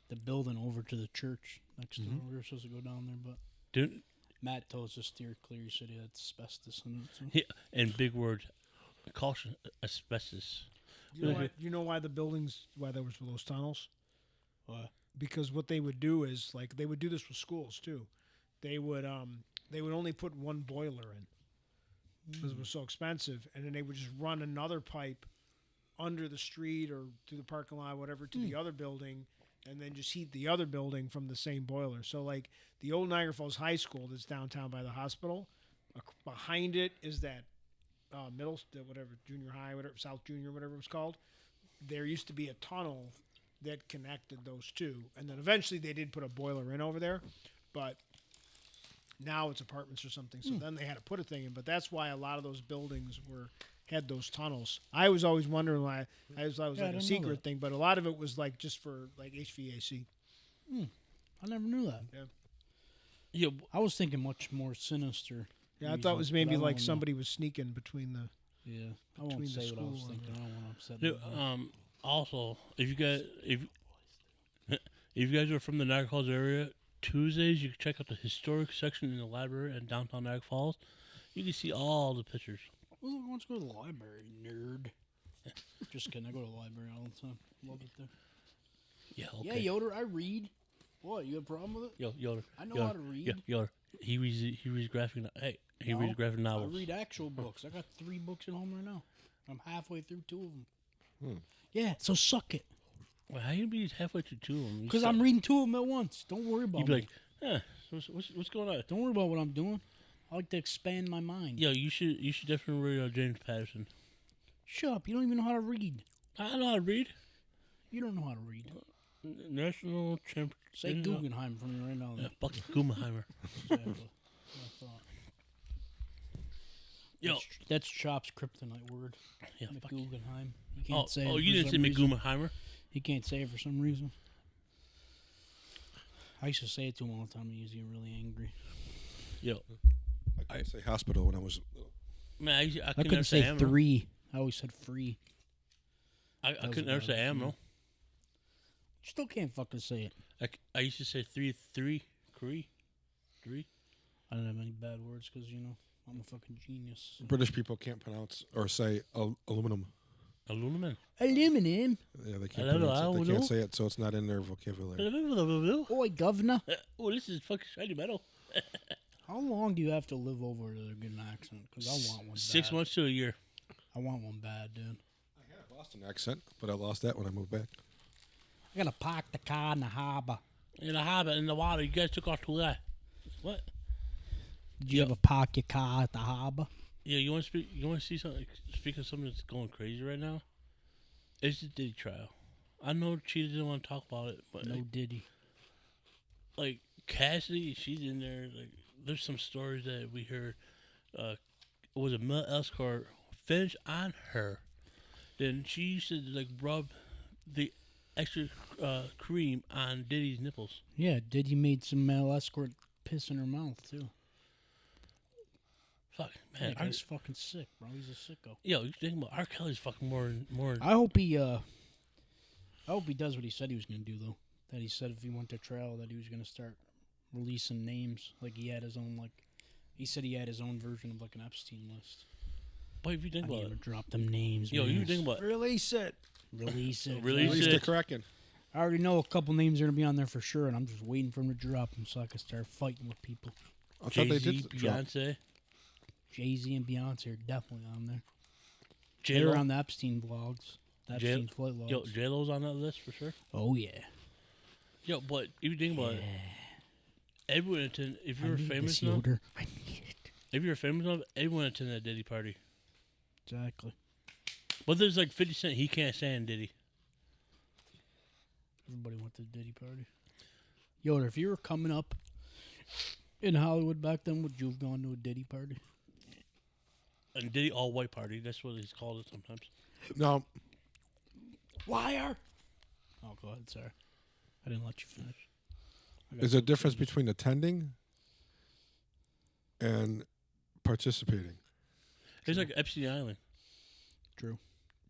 the building over to the church next door. We were supposed to go down there, but Dude, Matt told us to steer clear. He said he had asbestos in it. So. yeah, and big word, caution, asbestos. You know why why there was those tunnels? Why? Because what they would do is, like, they would do this with schools too. They would only put one boiler in because it was so expensive, and then they would just run another pipe under the street or through the parking lot, whatever, to the other building, and then just heat the other building from the same boiler. So, like, the old Niagara Falls High School that's downtown by the hospital, behind it is that junior high, whatever, South Junior, whatever it was called. There used to be a tunnel that connected those two, and then eventually they did put a boiler in over there, but now it's apartments or something. So then they had to put a thing in, but that's why a lot of those buildings had those tunnels. I was always wondering why. I was like a secret thing, but a lot of it was like just for like HVAC. I never knew that. Yeah, I was thinking much more sinister. Yeah, I thought it was maybe but I like don't know. somebody was sneaking between the. Yeah, I won't between the say what I was school and thinking. I don't want to upset dude, anybody. also, if you guys are from the Niagara Falls area, Tuesdays you can check out the historic section in the library at downtown Niagara Falls. You can see all the pictures. Well, let's go to the library, nerd. Just kidding. I go to the library all the time. Love it there. Yeah, Yeah, okay. Yoder, I read. What? You have a problem with it? Yoder. I know Yoder, how to read. Yoder. He reads graphic. He No, reads graphic novels. I read actual books. I got 3 books at home right now. I'm halfway through 2 of them. Yeah, so suck it. Well, how you be halfway through 2 of them? Because I'm reading 2 of them at once. Don't worry about You'd be me. like, what's going on? Don't worry about what I'm doing. I like to expand my mind. Yo, you should definitely read James Patterson. Shut up. You don't even know how to read. I know how to read. You don't know how to read. National champion. Say Guggenheim for me right now. Yeah, fuck Guggenheimer. Exactly. That's what I thought. Yo. That's Chop's kryptonite word. Yeah, fuck you. Guggenheim. He can't say it. You didn't say McGuggenheimer? He can't say it for some reason. I used to say it to him all the time. He used to get really angry. Yo. I couldn't say hospital when I was little. Man, I I couldn't say ammo. 3. I always said free. I couldn't never say ammo. Still can't fucking say it. I used to say three. I don't have any bad words because, you know, I'm a fucking genius. British people can't pronounce or say aluminum. Aluminum. Aluminum. Yeah, they can't Hello, pronounce it. They aluminum. can't say it, so it's not in their vocabulary. Oi, governor. Oh, this is fucking shiny metal. How long do you have to live over to get an accent? Because I want one 6 bad. months to a year. I want one bad, dude. I had a Boston accent, but I lost that when I moved back. I gotta park the car in the harbor. In the harbor, in the water, you guys took off to that. What? Did you ever park your car at the harbor? Yeah, you want to speak? You want to see something? Speak of something that's going crazy right now. It's the Diddy trial. I know Cheetah didn't want to talk about it, but No Diddy. like Cassidy, she's in there. Like, there's some stories that we heard. It was a male escort finish on her. Then she used to like rub the extra cream on Diddy's nipples. Yeah, Diddy made some male escort piss in her mouth too. Fuck, Yeah, man. that guy's fucking sick, bro. He's a sicko. Yo, you think about R. Kelly's fucking more. I hope he does what he said he was gonna do though. That he said if he went to trial that he was gonna start releasing names. Like he had his own he said he had his own version of like an Epstein list. But if you think I about need it, to drop them names. yo, man. you think about Release it. Release it. Release Release it. the Kraken. I already know a couple names are gonna be on there for sure, and I'm just waiting for him to drop them so I can start fighting with people. I thought they Jay-Z, did drop. Beyonce, Jay-Z and Beyonce are definitely on there. They J-Lo. were on the Epstein vlogs. The J- Epstein flight logs. Yo, J-Lo's on that list for sure. Oh yeah. Yo, but if you think about it, everyone attend. If I you're need famous this, enough, Yoder. I need it. if you're famous enough, everyone attend that Diddy party. Exactly. But there's like 50 Cent. He can't stand Diddy. Everybody went to the Diddy party. Yoder, if you were coming up in Hollywood back then, would you have gone to a Diddy party? And Diddy all white party. That's what he's called it sometimes. No, Liar. Oh, go ahead, sorry. I didn't let you finish. there's a difference between attending and participating. It's like Epstein Island. True.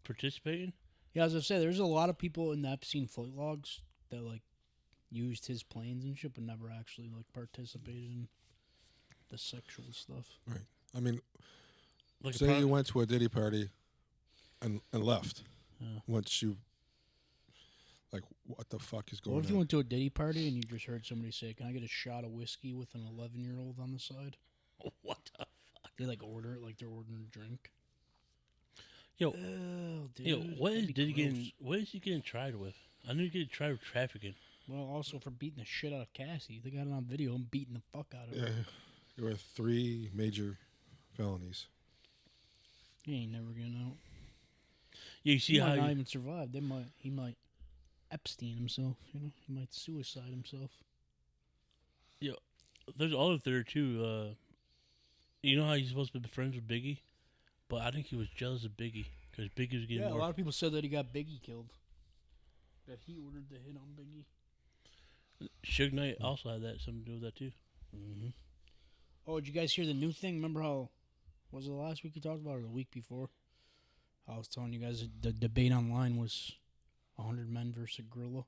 Participating? Yeah, as I said, there's a lot of people in the Epstein flight logs that like used his planes and shit, but never actually like participated in the sexual stuff. I mean, Like a say pro- you went to a Diddy party and left Yeah. once you, like, what the fuck is What going if you on? went to a Diddy party and you just heard somebody say, "Can I get a shot of whiskey with an 11-year-old on the side?" What the They like order it like they're ordering a drink. Yo, Oh, dude. yo, what is that'd be Diddy gross. getting? What is he getting tried with? I knew he getting tried with trafficking. Well, also for beating the shit out of Cassie. They got it on video. I'm beating the fuck out of her. Yeah, there were 3 major felonies. He ain't never getting out. Yeah, you see He how might not he, even survive. He might Epstein himself. You know, he might suicide himself. there's other theory too. You know how he's supposed to be friends with Biggie, but I think he was jealous of Biggie because Biggie was getting Yeah, a more. lot of people said that he got Biggie killed. That he ordered the hit on Biggie. Suge Knight also had that something to do with that too. Mm-hmm. Oh, did you guys hear the new thing? Remember how, was it last week you talked about it or the week before? I was telling you guys the debate online was 100 men versus a gorilla.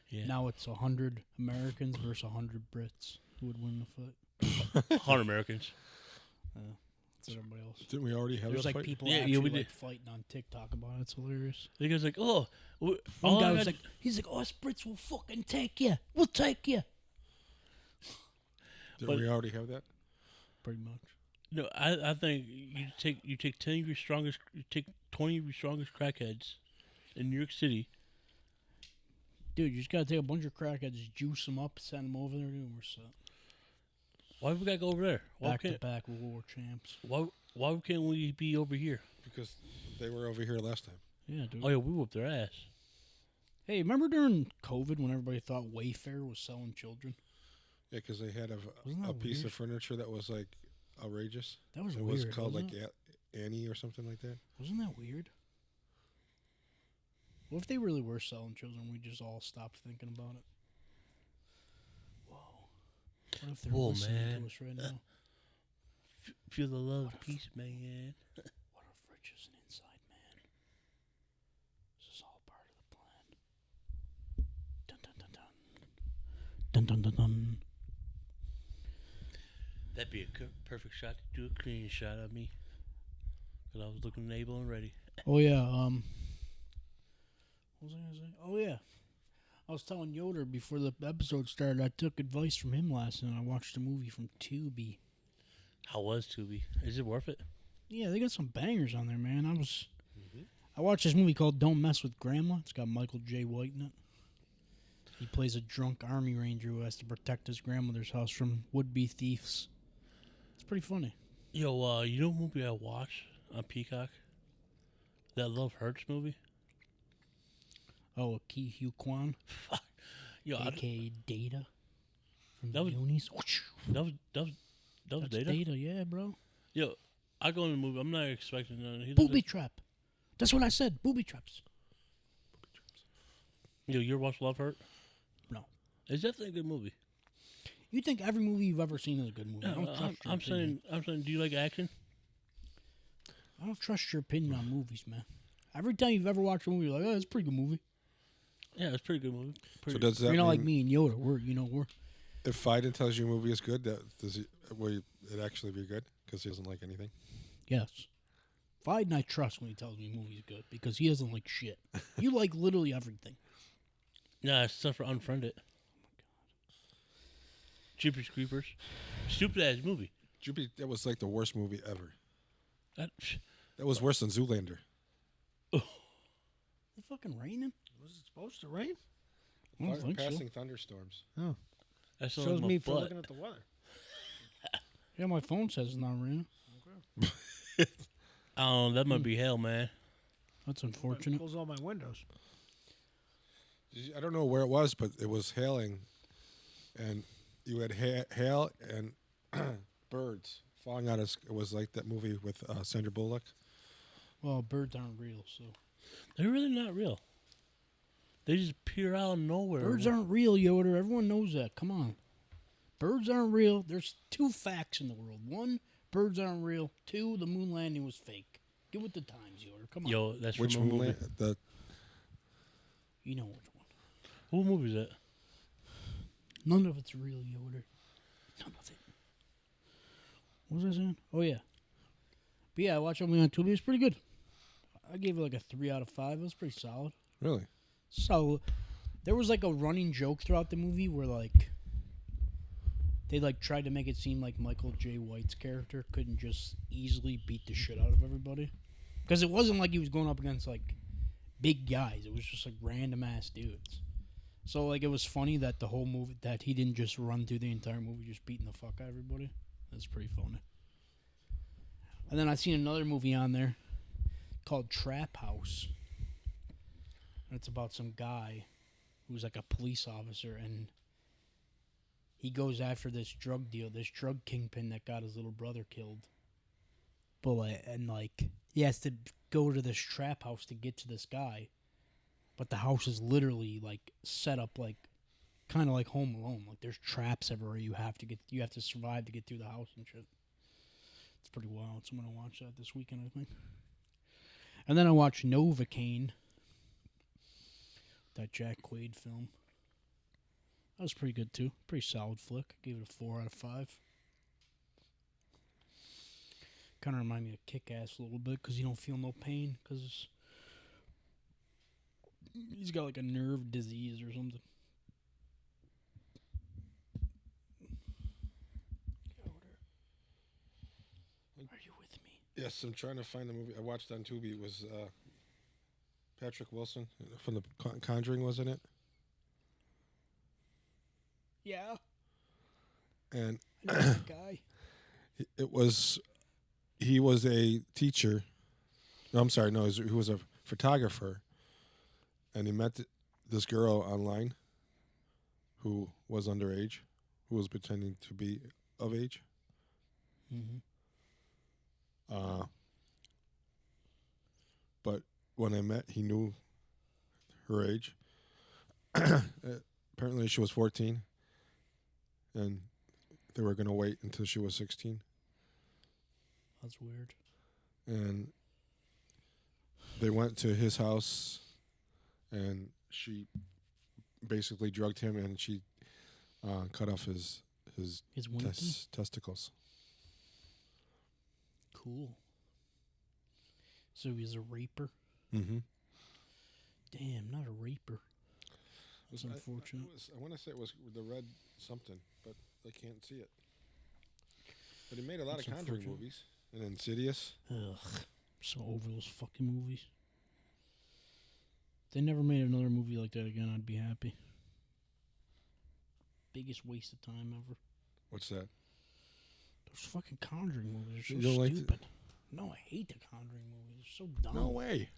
Yeah, Now it's 100 Americans versus 100 Brits. Who would win the fight? 100 Americans. That's everybody else. Didn't we already have There's that like fight? people Yeah, actually we like did. fighting on TikTok about it. It's hilarious. The guy's like, oh, One all guy I was had- like, he's like, us Brits will fucking take you. We'll take you. Didn't but- we already have that? Pretty much. no, I think you take 10 of your strongest, you take 20 of your strongest crackheads in New York City. Dude, you just gotta take a bunch of crackheads, juice them up, send them over there, and we're set. Why we gotta go over there? Why Back to can't back World War champs. why can't we be over here? Because they were over here last time. Yeah, dude. Oh yeah, we whooped their ass. Hey, remember during COVID when everybody thought Wayfair was selling children? Yeah, because they had Wasn't a that piece weird? of furniture that was, like, outrageous. That was It weird. was called, wasn't like, it? Annie or something like that. Wasn't that weird? What if they really were selling children? We just all stopped thinking about it. Whoa. What if they're Whoa, listening man. to us right now? Feel the love, peace, man. What if Rich is an inside man? This is all part of the plan. Dun dun dun dun. Dun dun dun dun. That'd be a perfect shot to do a clean shot of me. Because I was looking able and ready. Oh yeah, what was I gonna say? Oh yeah. I was telling Yoder before the episode started, I took advice from him last night. I watched a movie from Tubi. How was Tubi? Is it worth it? Yeah, they got some bangers on there, man. I watched this movie called Don't Mess with Grandma. It's got Michael J. White in it. He plays a drunk army ranger who has to protect his grandmother's house from would-be thieves. It's pretty funny. Yo, you know what movie I watched on Peacock? That Love Hurts movie? Oh, Ki Hugh Kwan, Fuck. Yo, a.k.a. Data from That the was- Goonies. that was That's Data? Data, yeah, bro. Yo, I go in the movie. I'm not expecting nothing. He looks Booby like- trap. That's what I said. Booby traps. Yo, you ever watched Love Hurt? No. It's definitely a good movie. You think every movie you've ever seen is a good movie? I don't trust your opinion. I'm saying, do you like action? I don't trust your opinion on movies, man. Every time you've ever watched a movie, you're like, oh, it's a pretty good movie. Yeah, it's a pretty good movie. So does that You're not mean like me and Yoda. We're if Fiden tells you a movie is good, will it actually be good? Because he doesn't like anything? yes. Fiden I trust when he tells me a movie's good because he doesn't like shit. You like literally everything. Yeah, it's stuff for Unfriended. Jeepers Creepers. Stupid ass movie. That was like the worst movie ever. That, That was worse than Zoolander. It's fucking raining. Was it supposed to rain? I don't think so. Passing thunderstorms. Oh, that sounds shows like me my for butt. looking at the weather. Yeah, my phone says it's not raining. Oh, that might be hell, man. That's unfortunate. Close all my windows. I don't know where it was, but it was hailing, and you had hail and birds falling out of. It was like that movie with Sandra Bullock. Well, birds aren't real, so. They're really not real. They just appear out of nowhere. Birds aren't real, Yoda. Everyone knows that. Come on. Birds aren't real. There's two facts in the world. One, birds aren't real. Two, the moon landing was fake. Get with the times, Yoda. Come on. Yo, that's Which from a movie. the You know which one. What movie is that? None of it's real, Yoda. None of it. What was I saying? Oh, yeah. But yeah, I watched something on Tubi. It's pretty good. I gave it like a 3 out of 5. It was pretty solid. really? So, there was like a running joke throughout the movie where like they like tried to make it seem like Michael J. White's character couldn't just easily beat the shit out of everybody, because it wasn't like he was going up against like big guys. It was just like random ass dudes. So like it was funny that the whole movie that he didn't just run through the entire movie just beating the fuck out of everybody. That's pretty funny. And then I seen another movie on there called Trap House. And it's about some guy who's like a police officer, and he goes after this drug deal, this drug kingpin that got his little brother killed. But and like he has to go to this trap house to get to this guy, but the house is literally like set up like kind of like Home Alone. Like there's traps everywhere. You have to survive to get through the house and shit. It's pretty wild. So I'm gonna watch that this weekend, I think. And then I watched Novocaine, that Jack Quaid film. That was pretty good too. Pretty solid flick. Gave it a 4 out of 5. Kind of remind me of Kick-Ass a little bit because you don't feel no pain because he's got like a nerve disease or something. Are you with me? Yes, I'm trying to find the movie I watched on Tubi. It was Patrick Wilson from the Conjuring, wasn't it? Yeah. And I know that guy. he was a teacher. No, I'm sorry. No, he was a photographer, and he met this girl online who was underage, who was pretending to be of age. Mm-hmm. But when I met, he knew her age. Apparently, she was 14, and they were going to wait until she was 16. That's weird. And they went to his house, and she basically drugged him, and she cut off his winky? testicles. Cool. So he's a raper? Mm-hmm. Damn, not a raper. That's unfortunate. I want to say it was the red something, but I can't see it. But he made a lot That's of Conjuring unfortunate. movies. And Insidious. Ugh. So over those fucking movies. If they never made another movie like that again, I'd be happy. Biggest waste of time ever. What's that? Those fucking Conjuring movies are You so don't like stupid. No, I hate the Conjuring movies. They're so dumb. No way.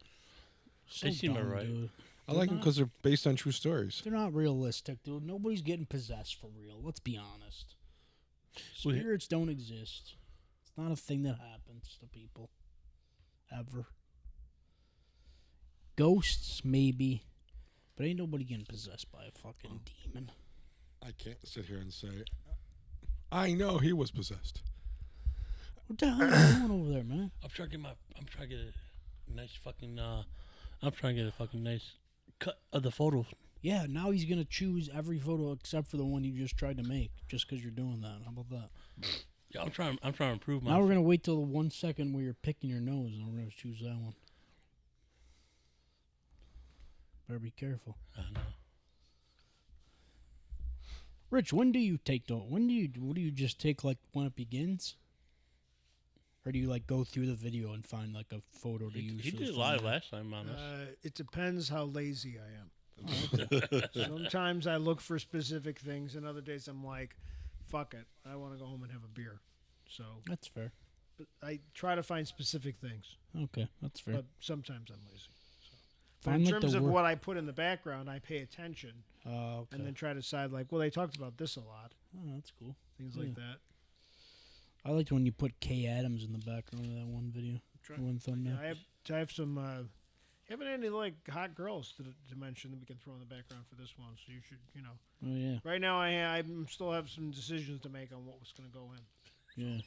So They seem dumb, alright. dude. I They're like them not- because they're based on true stories. They're not realistic, dude. Nobody's getting possessed for real. Let's be honest. Well, Spirits don't exist. It's not a thing that happens to people. Ever. Ghosts, maybe. But ain't nobody getting possessed by a fucking demon. I can't sit here and say I know he was possessed. What the hell are you doing over there, man? I'm trying to get a nice fucking. I'm trying to get a fucking nice cut of the photos. Yeah, now he's gonna choose every photo except for the one you just tried to make, just because you're doing that. How about that? Yeah, I'm trying to improve my. Now we're gonna wait till the 1 second where you're picking your nose, and we're gonna choose that one. Better be careful. I know. Rich, when do you take the? What do you just take like when it begins? Or do you like go through the video and find like a photo to use? He for did the it live thumbnail? last time on us. It depends how lazy I am. Sometimes I look for specific things, and other days I'm like, fuck it, I want to go home and have a beer. So That's fair. but I try to find specific things, Okay, that's fair. but sometimes I'm lazy. So. But Find, in like, terms the of wor- what I put in the background, I pay attention Okay. and then try to decide, like, well, they talked about this a lot, Oh, that's cool. things Yeah. like that. I liked when you put Kay Adams in the background of that one video, Try- one thumbnail. I have some. Haven't any like hot girls to mention that we can throw in the background for this one. So you should, Oh yeah, Right now, I still have some decisions to make on what was going to go in.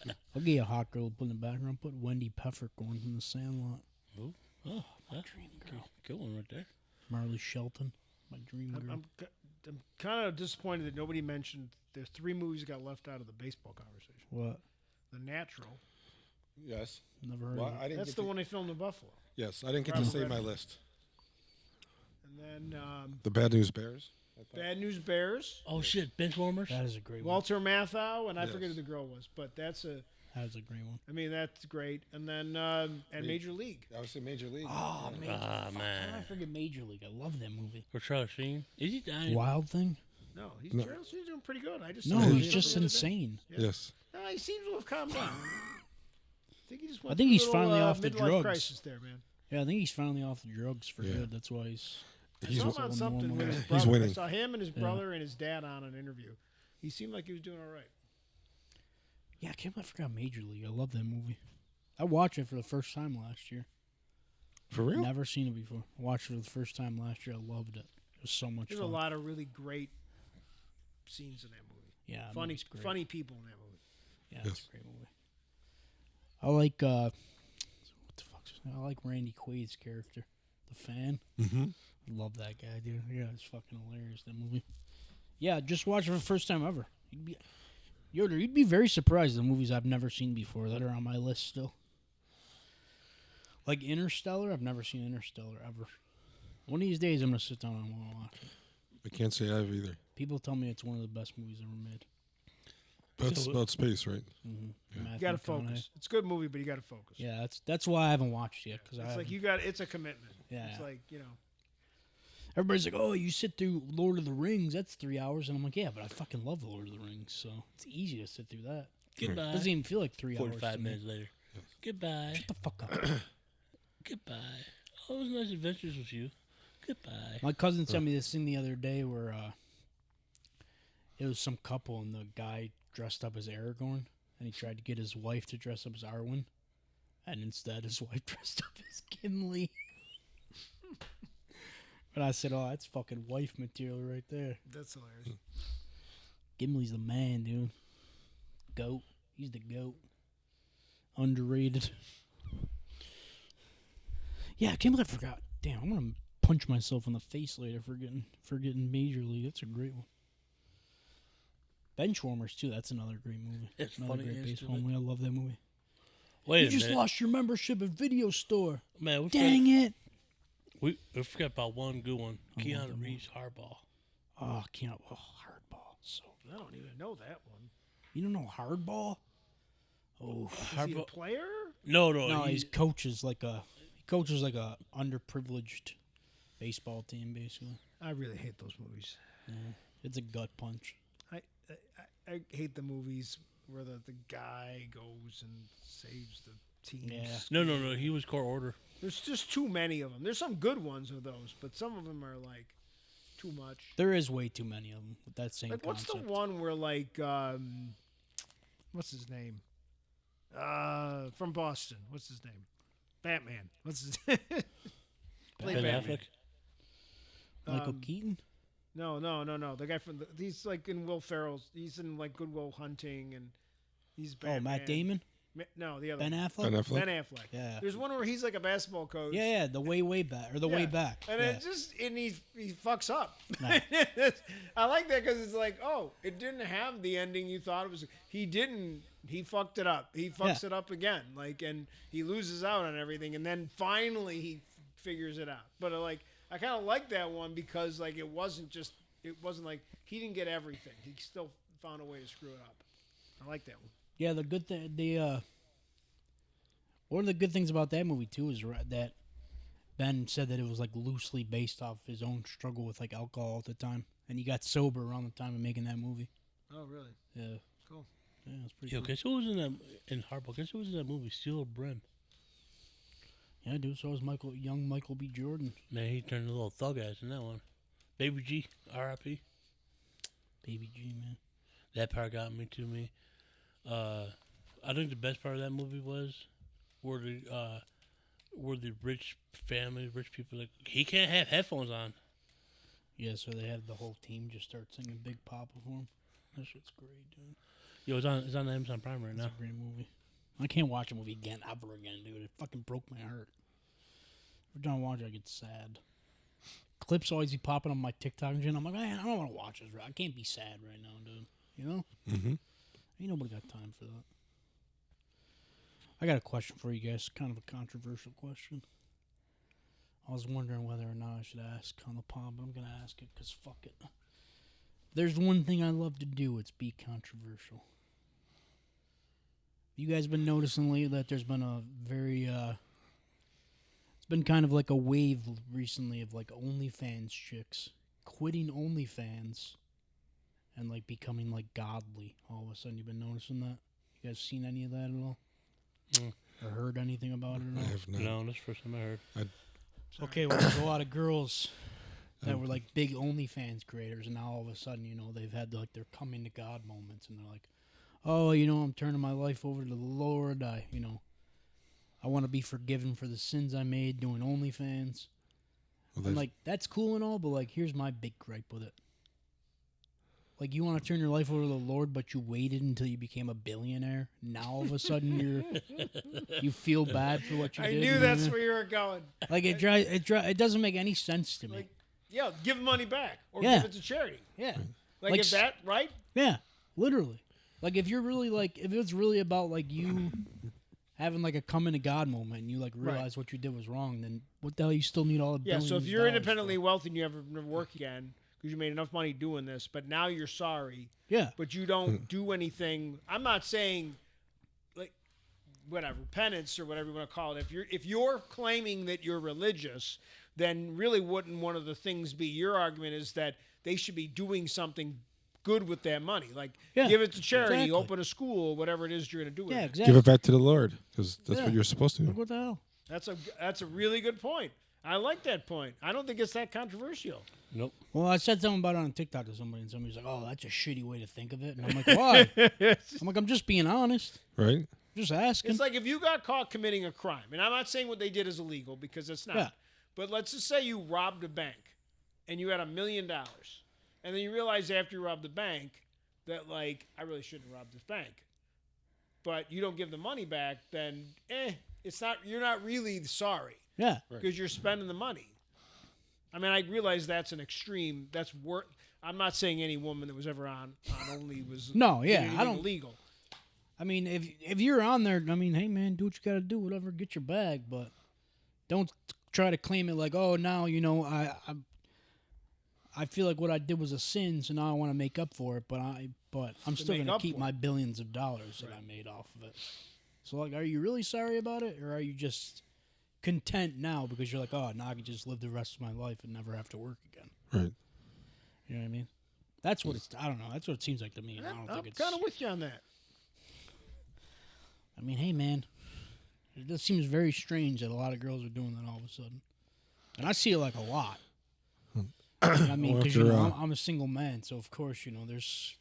yeah. I'll get you a hot girl to put in the background. Put Wendy Peppercorn from The Sandlot. Oh, My that's dream good, girl. good one right there. Marley Shelton, my dream girl. I'm kind of disappointed that nobody mentioned there's 3 movies that got left out of the baseball conversation. What? The Natural. Yes. Never heard Well, of it. I didn't That's get the to, one they filmed in Buffalo. Yes, I didn't get to Robert save my Redford. list. And then The Bad News Bears. I thought. Bad News Bears. Oh shit, bench warmers. That is a great one. Walter Matthau, and I Yes. forget who the girl was, but that's a. That is a great one. I mean, that's great. And then Major League. I would say Major League. Oh, Yeah. Major Ah, Fuck, man. How did I forget Major League? I love that movie. For Charlie Sheen. Is he dying? Wild Thing? No, he's No. Gerald Sheen's doing pretty good. I just No, saw he's him just the other day. insane. Yeah. Yes. No, he seems to have calmed down. I think he just went I think through a he's little, finally off the midlife drugs. crisis there, man. Yeah, I think he's finally off the drugs for Yeah. good. That's why he's. I He's saw w- him on He's something normal. with his He's brother. I winning. saw him and his Yeah. brother and his dad on an interview. He seemed like he was doing all right. Yeah, I can't believe I forgot Major League. I love that movie. I watched it for the first time last year. For real? Never seen it before. I watched it for the first time last year. I loved it. It was so much There's fun. a lot of really great scenes in that movie. Yeah, I mean, Funny, it's great. funny people in that movie. Yeah, Yes. it's a great movie. I like what the fuck's his name? I like Randy Quaid's character, the fan. Mm-hmm. Love that guy, dude. Yeah, it's fucking hilarious, that movie. Yeah, just watch it for the first time ever. You'd be very surprised at the movies I've never seen before that are on my list still. Like Interstellar, I've never seen Interstellar ever. One of these days, I'm gonna sit down and I want to watch it. I can't say I have either. People tell me it's one of the best movies ever made. But it's about space, right? Mm-hmm. You got to focus. It's a good movie, but you got to focus. Yeah, that's why I haven't watched it yet. Cause It's like it's a commitment. Yeah. It's like, Everybody's like, oh, you sit through Lord of the Rings, that's 3 hours. And I'm like, yeah, but I fucking love Lord of the Rings, so it's easy to sit through that. Goodbye. It doesn't even feel like 3 hours. 45 to me. minutes later. Goodbye. Shut the fuck up. Goodbye. All those nice adventures with you. Goodbye. My cousin sent me this thing the other day where it was some couple and the guy dressed up as Aragorn and he tried to get his wife to dress up as Arwen. And instead his wife dressed up as Gimli. But I said, oh, that's fucking wife material right there. that's hilarious. Gimli's the man, dude. Goat. He's the goat. Underrated. Yeah, I can't believe I forgot. Damn, I'm gonna punch myself in the face later for forgetting Major League. That's a great one. Benchwarmers too. That's another great movie. It's Another funny great and baseball stupid. movie. I love that movie. Wait You a just minute. lost your membership at Video Store. Man, we Dang it! We forgot about one good one. I love that Keanu movie. Reeves Hardball. Oh, I can't. Oh, Hardball. So I don't even know that one. you don't know Hardball? Oh, Is he a player? No, no, he coaches like a underprivileged baseball team, basically. I really hate those movies. Yeah, it's a gut punch. I hate the movies where the guy goes and saves the team. Yeah. No. He was court order. There's just too many of them. There's some good ones of those, but some of them are like too much. There is way too many of them with that same Like, what's concept. the one where like what's his name? From Boston. What's his name? Batman. What's his name? Play Ben Batman. Affleck. Michael um, Keaton? No. The guy from he's like in Will Ferrell's. He's in like Good Will Hunting, and he's Batman. Oh, Matt Damon, No, the other Ben one. Affleck. Ben Affleck. Ben Affleck. Yeah. There's one where he's like a basketball coach. Yeah, the way back or the way Yeah. back. And yeah. it just he fucks up. Nah. I like that because it's like, oh, it didn't have the ending you thought it was. He didn't. He fucked it up. He fucks it up again. Like, and he loses out on everything, and then finally he figures it out. But like, I kind of like that one because like it wasn't like he didn't get everything. He still found a way to screw it up. I like that one. Yeah, the good thing, one of the good things about that movie too is that Ben said that it was like loosely based off his own struggle with like alcohol at the time, and he got sober around the time of making that movie. Oh, really? Yeah, Cool. yeah, it's pretty. Yo, cool. guess who was in that in Harpo? Guess who was in that movie? Steel Brim. Yeah, dude. So was young Michael B. Jordan. Man, he turned a little thug ass in that one. Baby G, R.I.P. Baby G, man. That part got me to me. I think the best part of that movie was where the rich family, rich people, like he can't have headphones on. Yeah, so they had the whole team just start singing Big Papa for him. That shit's great, dude. Yo, it's on Amazon Prime right It's now. a great movie. I can't watch a movie again, ever again, dude. It fucking broke my heart. Every time I watch it, I get sad. Clips always be popping on my TikTok and shit. I'm like, man, I don't want to watch this. I can't be sad right now, dude. You know? Mm-hmm. Ain't nobody got time for that. I got a question for you guys. Kind of a controversial question. I was wondering whether or not I should ask on the pod, but I'm going to ask it because fuck it. There's one thing I love to do. It's be controversial. You guys been noticing lately that there's been a very, it's been kind of like a wave recently of like OnlyFans chicks quitting OnlyFans and like becoming like godly. All of a sudden, you've been noticing that? You guys seen any of that at all? Mm. Or heard anything about it at I all? have not. No, that's the first time I heard. Okay, well, there's a lot of girls that were like big OnlyFans creators, and now all of a sudden, you know, they've had like their coming to God moments, and they're like, oh, you know, I'm turning my life over to the Lord. I want to be forgiven for the sins I made doing OnlyFans. Well, I'm like, that's cool and all, but like, here's my big gripe with it. Like, you want to turn your life over to the Lord, but you waited until you became a billionaire. Now all of a sudden you feel bad for what you I did. knew you know that's what I mean? where you were going. Like it doesn't make any sense to me. Like, yeah, give money back or Yeah. give it to charity. Yeah. Like if that, right? Yeah, literally. Like if you're really like, if it's really about like you having like a coming to God moment and you like realize what you did was wrong, then what the hell you still need all the Yeah, billions so if of you're dollars independently for? wealthy and you ever work again because you made enough money doing this, but now you're sorry, Yeah. but you don't do anything. I'm not saying like whatever penance or whatever you want to call it. If you're claiming that you're religious, then really wouldn't one of the things be your argument is that they should be doing something good with that money, like Yeah, give it to charity, exactly. open a school, whatever it is you're going to do with Yeah, it. exactly. Give it back to the Lord, because that's Yeah. what you're supposed to Like, do. what the hell? That's a really good point. I like that point. I don't think it's that controversial. Nope. Well, I said something about it on TikTok to somebody, and somebody's like, "Oh, that's a shitty way to think of it." And I'm like, "Why?" I'm like, "I'm just being honest, Right? just asking." It's like if you got caught committing a crime, and I'm not saying what they did is illegal because it's not. Yeah. But let's just say you robbed a bank and you had $1 million, and then you realize after you robbed the bank that like I really shouldn't have robbed this bank, but you don't give the money back, then it's not. You're not really sorry Yeah, because you're spending the money. I mean, I realize that's an extreme. That's work. I'm not saying any woman that was ever on Only was No, yeah, did anything I don't- illegal. I mean, if you're on there, I mean, hey man, do what you gotta do, whatever, get your bag, but don't try to claim it like, oh, now you know I feel like what I did was a sin, so now I want to make up for it, but I'm still make gonna up keep for my billions of dollars that I made off of it. So like, are you really sorry about it, or are you just content now because you're like, oh, now I can just live the rest of my life and never have to work again? Right. You know what I mean? That's what it's. I don't know. That's what it seems like to me. And I don't I'm think it's. kind of with you on that. I mean, hey man, it just seems very strange that a lot of girls are doing that all of a sudden, and I see it like a lot. I mean, Well, because after, I'm a single man, so of course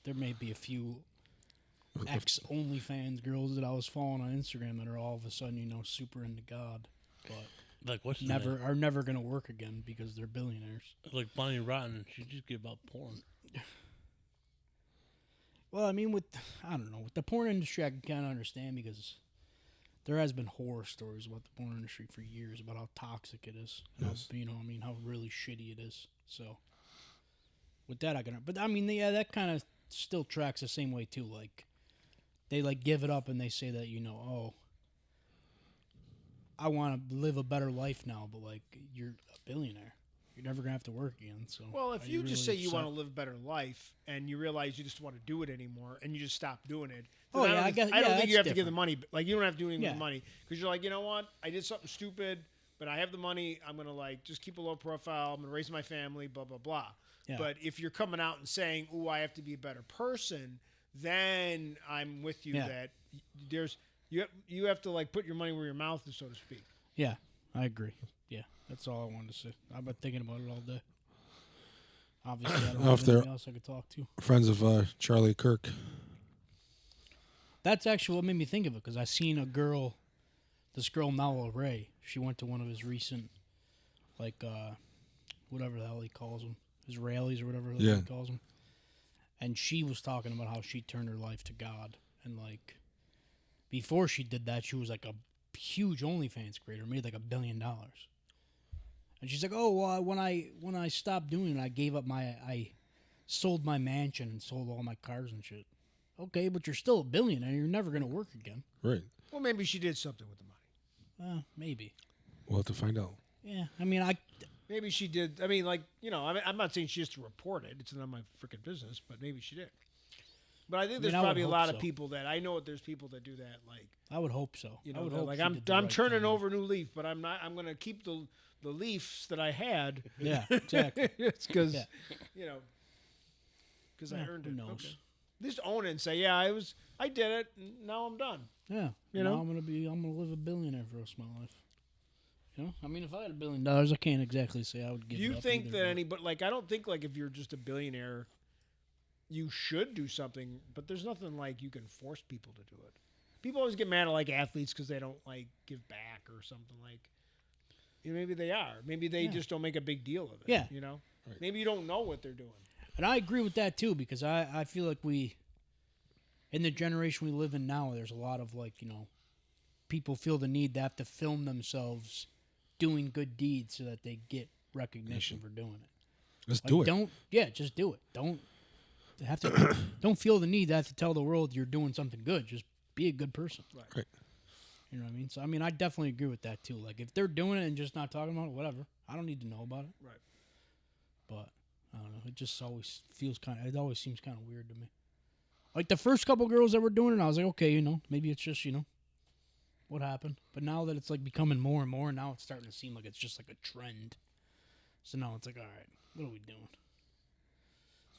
there may be a few ex OnlyFans girls that I was following on Instagram that are all of a sudden super into God, but Like what's the never name? are never gonna work again because they're billionaires. Like Bonnie Rotten. She just give about porn. Well, I mean, I don't know, with the porn industry, I can kind of understand because there has been horror stories about the porn industry for years about how toxic it is. And Yes. how, how really shitty it is. So, with that, I can. But I mean, yeah, that kind of still tracks the same way too. Like, they like give it up and they say that oh, I want to live a better life now, but like you're a billionaire. You're never gonna have to work again. So Well, if are you just really say you want to upset? live a better life and you realize you just want to do it anymore and you just stop doing it, Oh, then yeah, I don't guess- I don't yeah, think you have that's to give the different. money. Like you don't have to do anything with Yeah. the money because you're like, you know what? I did something stupid, but I have the money. I'm gonna like just keep a low profile. I'm gonna raise my family. Blah blah blah. Yeah. But if you're coming out and saying, "Oh, I have to be a better person," then I'm with you Yeah. that there's you have to like put your money where your mouth is, so to speak. Yeah, I agree. Yeah, that's all I wanted to say. I've been thinking about it all day. Obviously, I don't Well, if have they're- anything else I could talk to. Friends of Charlie Kirk. That's actually what made me think of it because I seen this girl Nala Ray. She went to one of his recent, like, whatever the hell he calls them, his rallies or whatever the hell Yeah. he calls them. And she was talking about how she turned her life to God and like, before she did that, she was like a huge OnlyFans creator, made like $1 billion. And she's like, "Oh, well, when I stopped doing it, I sold my mansion and sold all my cars and shit." Okay, but you're still a billionaire. You're never gonna work again. Right. Well, maybe she did something with the money. Maybe. We'll have to find out. Yeah. I mean, Maybe she did. I mean, like, I'm not saying she has to report it. It's none of my freaking business, but maybe she did. But I think there's I would probably a hope lot so. of people that I know. There's people that do that. Like, I would hope so. I would they're hope like she I'm did the I'm right turning thing. over a new leaf, but I'm not. I'm gonna keep the leaves that I had. Yeah, exactly. It's because Yeah. because I Yeah, earned who it. knows? Okay. Just own it and say, yeah, I did it. And now I'm done. Yeah. You Now know? I'm gonna live a billionaire for the rest of my life. I mean, if I had $1 billion, I can't exactly say I would give Do it you up think either, that but- anybody like I don't think like if you're just a billionaire, you should do something, but there's nothing like you can force people to do it. People always get mad at like athletes because they don't like give back or something like. Maybe they are. Maybe they Yeah. just don't make a big deal of it. Yeah. Right. Maybe you don't know what they're doing. And I agree with that too because I feel like in the generation we live in now, there's a lot of like, people feel the need to have to film themselves doing good deeds so that they get recognition for doing it. Let's Like, do it. Just do it. Don't feel the need to have to tell the world you're doing something good. Just be a good person. Right. You know what I mean? So I mean, I definitely agree with that too. Like if they're doing it and just not talking about it, whatever. I don't need to know about it. Right. But I don't know. It just always feels it always seems kind of weird to me. Like the first couple girls that were doing it, I was like, okay, maybe it's just, what happened. But now that it's like becoming more and more, now it's starting to seem like it's just like a trend. So now it's like, all right, what are we doing?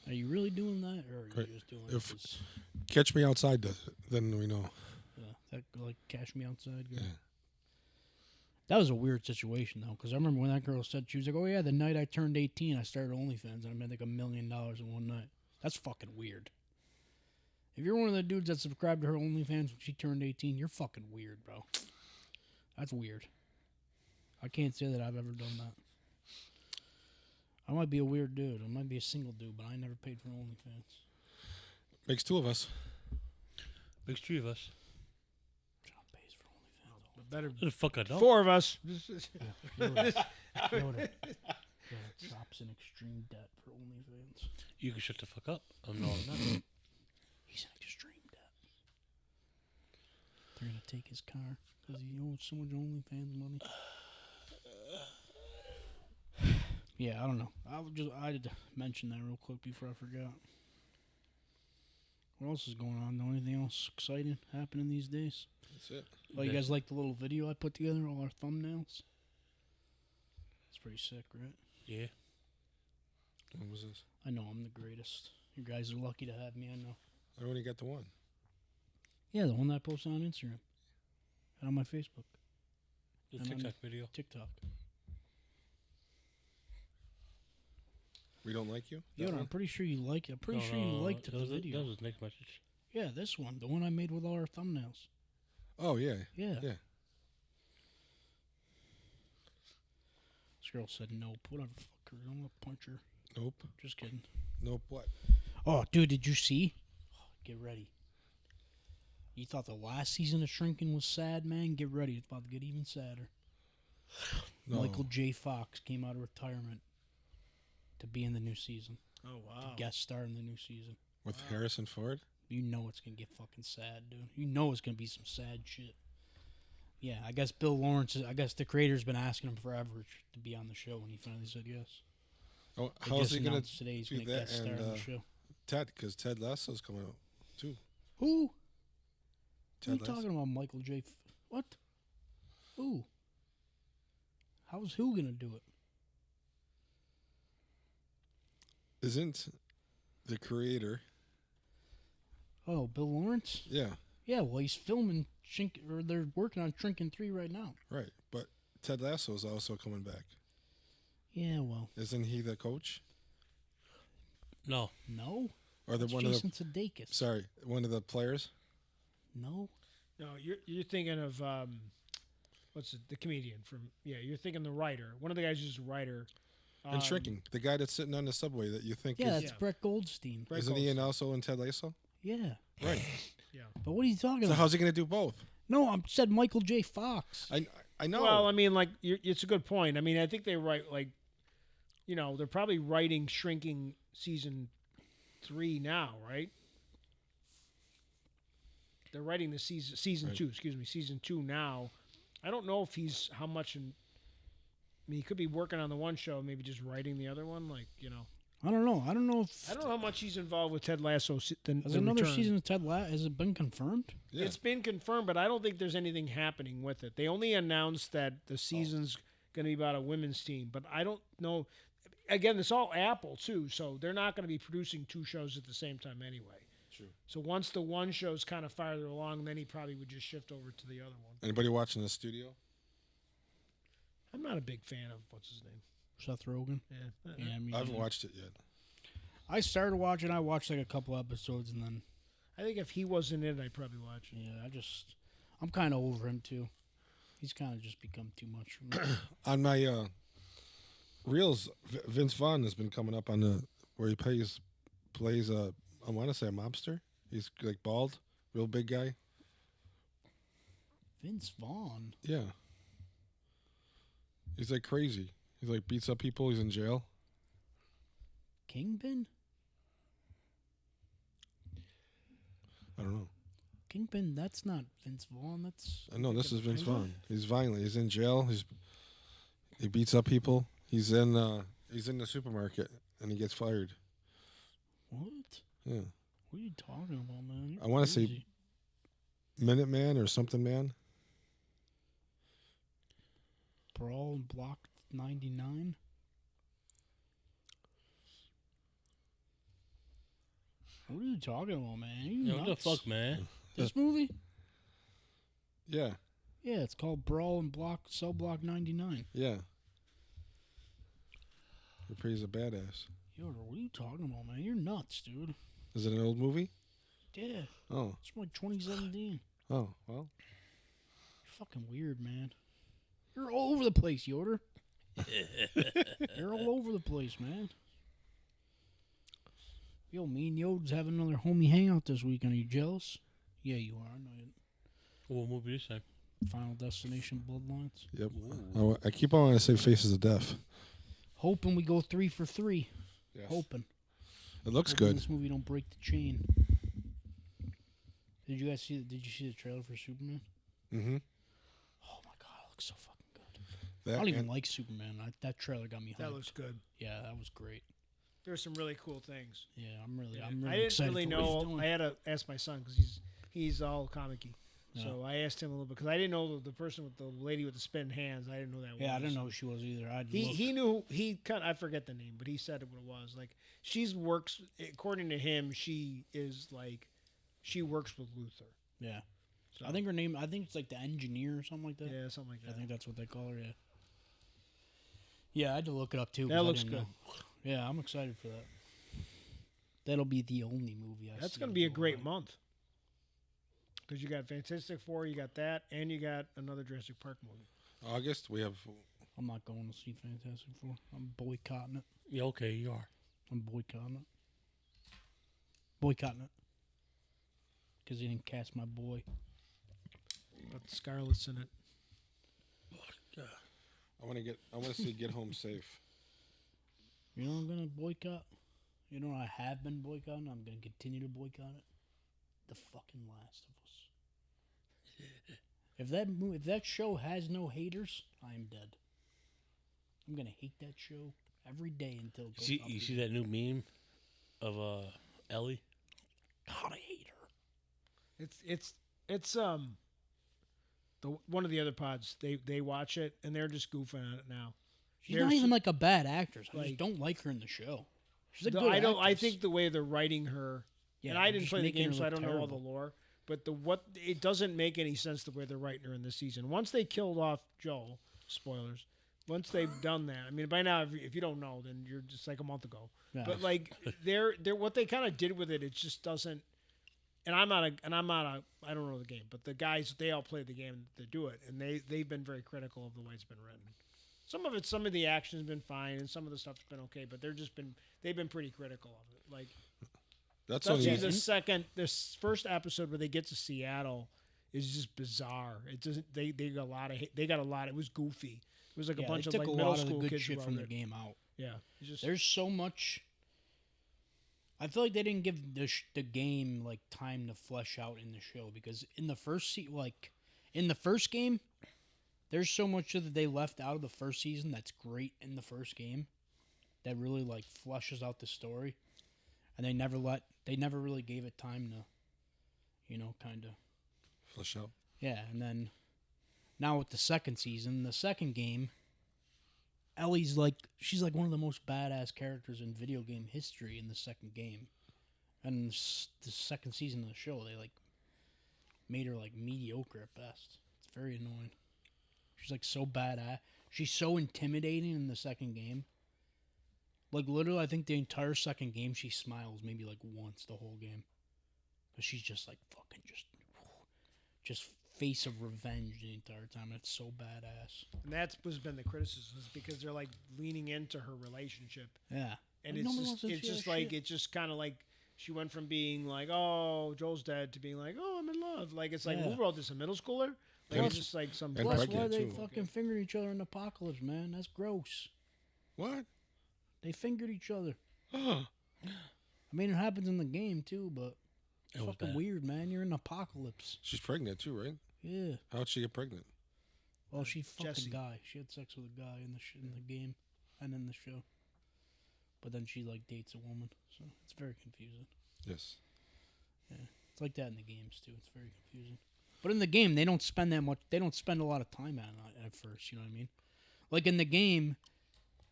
Are you really doing that, or are you Right. just doing If- it? 'Cause, Catch Me Outside does it. Then we know. that like cash me outside? Girl? Yeah. That was a weird situation though, because I remember when that girl said she was like, "Oh yeah, the night I turned 18, I started OnlyFans and I made like $1 million in one night." That's fucking weird. If you're one of the dudes that subscribed to her OnlyFans when she turned 18, you're fucking weird, bro. That's weird. I can't say that I've ever done that. I might be a weird dude. I might be a single dude, but I never paid for OnlyFans. Makes two of us. Makes three of us. John pays for OnlyFans. But better What the fuck I don't. 4 of us. Yoda drops in extreme debt for OnlyFans. You can shut the fuck up. Oh no, I'm not. He's in extreme debt. They're gonna take his car because he owes so much OnlyFans money. Yeah, I don't know. I had to mention that real quick before I forgot. What else is going on? Though? Anything else exciting happening these days? That's it. Oh, you guys like the little video I put together? All our thumbnails. It's pretty sick, right? Yeah. What was this? I know I'm the greatest. You guys are lucky to have me. I know. I only got the one. Yeah, the one that I posted on Instagram and on my Facebook, The I'm on TikTok video. TikTok. We don't like you? Yeah, That I'm one? pretty sure you like it. I'm pretty No, sure you no, liked that the was video. That was his next message. Yeah, this one, the one I made with all our thumbnails. Oh, yeah. Yeah. Yeah. girl said nope. Whatever, fuck her. I'm gonna punch her. Nope. Just kidding. Nope. What? Oh, dude, did you see? Get ready. You thought the last season of Shrinking was sad, man? Get ready. It's about to get even sadder. No. Michael J. Fox came out of retirement to be in the new season. Oh wow. Guest star in the new season. With Harrison Ford? You know it's going to get fucking sad, dude. You know it's going to be some sad shit. Yeah, I guess Bill Lawrence, I guess the creator's been asking him forever to be on the show, and he finally said yes. Oh, They how is just he going announced today he's to do going to that? guest star And on the show. Ted, because Ted Lasso's coming out too. Who? Who are you Ted Lasso. talking about, Michael J. What? Who? How's who going to do it? Isn't the creator? Oh, Bill Lawrence? Yeah, Yeah, well, he's filming or they're working on Shrinking 3 right now. right. But Ted Lasso is also coming back. Yeah, well, Isn't he the coach No. no. or the That's one Jason of the? Sudeikis. Sorry, one of the players. No. No, you're thinking of what's it, the comedian from? Yeah, you're thinking the writer. One of the guys who's a writer. And Shrinking, the guy that's sitting on the subway that you think Yeah, is. that's Brett Goldstein. Brett Isn't he in Goldstein. also in Ted Lasso? Yeah. Right. But what are you talking So about? how's he going to do both? No, I said Michael J. Fox. I know. Well, I mean, like it's a good point. I mean, I think they write like, they're probably writing Shrinking season 3 now, right? They're writing the season Right. 2. Excuse me, season 2 now. I don't know if he's how much. I mean, he could be working on the one show, maybe just writing the other one. Like, I don't know. I don't know if I don't know how much he's involved with Ted Lasso. has another season of Ted Lasso. Has it been confirmed? Yeah. It's been confirmed, but I don't think there's anything happening with it. They only announced that the season's going to be about a women's team, but I don't know. Again, it's all Apple too, so they're not going to be producing 2 shows at the same time anyway. True. So once the one show's kind of farther along, then he probably would just shift over to the other one. Anybody watching the studio? I'm not a big fan of what's his name. Seth Rogen. Yeah. Yeah, me I haven't neither. watched it yet. I started watching. I watched like a couple episodes, and then I think if he wasn't in it, I'd probably watch it. yeah, I'm kind of over him too. He's kind of just become too much for me. On my reels, Vince Vaughn has been coming up on the where he plays I want to say a mobster. He's like bald, real big guy. Vince Vaughn. Yeah. He's like crazy. He's like beats up people. He's in jail. Kingpin. I don't know. Kingpin. That's not Vince Vaughn. That's I know this is Vince Kinda? Vaughn. He's violent. He's in jail. He beats up people. He's in the supermarket and he gets fired. what? Yeah. What are you talking about, man? You're I wanna say- crazy. Minuteman or something man. Brawl and Block 99. What are you talking about, man? You Yo, what the nuts? fuck, man? This movie? Yeah. Yeah, it's called Brawl and Cell Block 99. Yeah. He plays a badass. Yo, what are you talking about, man? You're nuts, dude. Is it an old movie? Yeah, Oh. it's from like 2017. Oh, well. You're fucking weird, man. You're all over the place, Yoder. You're all over the place, man. Yo, me and Yode's having another homie hangout this weekend. Are you jealous? Yeah, you are. I know you. What movie this time? Final Destination Bloodlines. Yep. I keep on wanting to say Faces of Death. Hoping we go 3 for 3. Yes. Hoping. It looks Hoping good. This movie don't break the chain. Did you guys see? Did you see the trailer for Superman? Mm-hmm. Oh my god, it looks so fucking good. That I don't even and- like Superman. That trailer got me hyped. That looks good. Yeah, that was great. There's some really cool things. Yeah, I'm really I didn't excited really for what he's know. doing. I had to ask my son because he's all comic-y. Yeah. So I asked him a little bit because I didn't know the person with the lady with the spin hands. I didn't know that. Yeah, I was. didn't know who she was either. He knew I forget the name, but he said what it was. Like she's works according to him. She is like she works with Luther. Yeah, So, I think her name. I think it's like the engineer or something like that. yeah, something like I that. think that's what they call her. Yeah. Yeah, I had to look it up too. 'cause That I looks didn't good. know. Yeah, I'm excited for that. That'll be the only movie I That's see going to be a in great July. month because you got Fantastic Four, you got that, and you got another Jurassic Park movie. August, we have I'm not going to see Fantastic Four. I'm boycotting it. Yeah, okay, you are. I'm boycotting it. Boycotting it. Because he didn't cast my boy. But Scarlett's in it. I want to see Get Home Safe. You know what I'm going to boycott? You know what I have been boycotting? I'm going to continue to boycott it. The fucking Last of Us. If that show has no haters, I am dead. I'm going to hate that show every day until it goes up You see again. that new meme of Ellie? God, I hate her. It's the one of the other pods. They watch it and they're just goofing on it now. She's They're not even s- like a bad actress. I like- just don't like her in the show. She's a The- good I don't. I actress. think the way they're writing her, Yeah, and I they're didn't just play the making game, her so I look don't know all the terrible. lore. But it doesn't make any sense the way they're writing her in this season. Once they killed off Joel, spoilers. Once they've done that, I mean, by now, if you don't know, then you're just like a month ago. Yeah. But like, they're what they kind of did with it, it just doesn't. And I don't know the game, but the guys, they all play the game to do it, and they've been very critical of the way it's been written. Some of the action's been fine, and some of the stuff's been okay, but they've been pretty critical of it. Like, That's especially only this first episode where they get to Seattle is just bizarre. It doesn't. They got a lot of. It was goofy. It was like Yeah, a bunch they of took like a middle lot of the school good kids shit who from wrote the it. game out. Yeah, it's just There's so much. I feel like they didn't give the game like time to flesh out in the show because in the first game, there's so much that they left out of the first season that's great in the first game, that really like flushes out the story, and they never really gave it time to, kind of. flesh out. Yeah, and then now with the second season, the second game, Ellie's she's like one of the most badass characters in video game history in the second game. And the second season of the show, they like made her like mediocre at best. It's very annoying. She's like so badass. She's so intimidating in the second game. Like literally, I think the entire second game she smiles maybe like once the whole game. But she's just like fucking just face of revenge the entire time. It's so badass. and that's what's been the criticism is because they're like leaning into her relationship, Yeah. and Like, it's nobody just wants to it's see just that like shit. it's just kind of like she went from being like, oh, Joel's dead, to being like, oh, I'm in love. Like it's like Yeah. who wrote this, a middle schooler? Like And- it's just like some. and Plus, pregnant, why they too. fucking fingered each other in Apocalypse, man? That's gross. What? They fingered each other. Oh, I mean, it happens in the game too, but it's It was fucking bad. weird, man. You're in Apocalypse. she's pregnant too, right? Yeah. How'd she get pregnant? Well, she fucked Jesse. a guy. She had sex with a guy in the game and in the show. But then she like dates a woman, so it's very confusing. Yes. It's like that in the games too. It's very confusing. But in the game, they don't spend that much. They don't spend a lot of time on it at first. You know what I mean? Like in the game,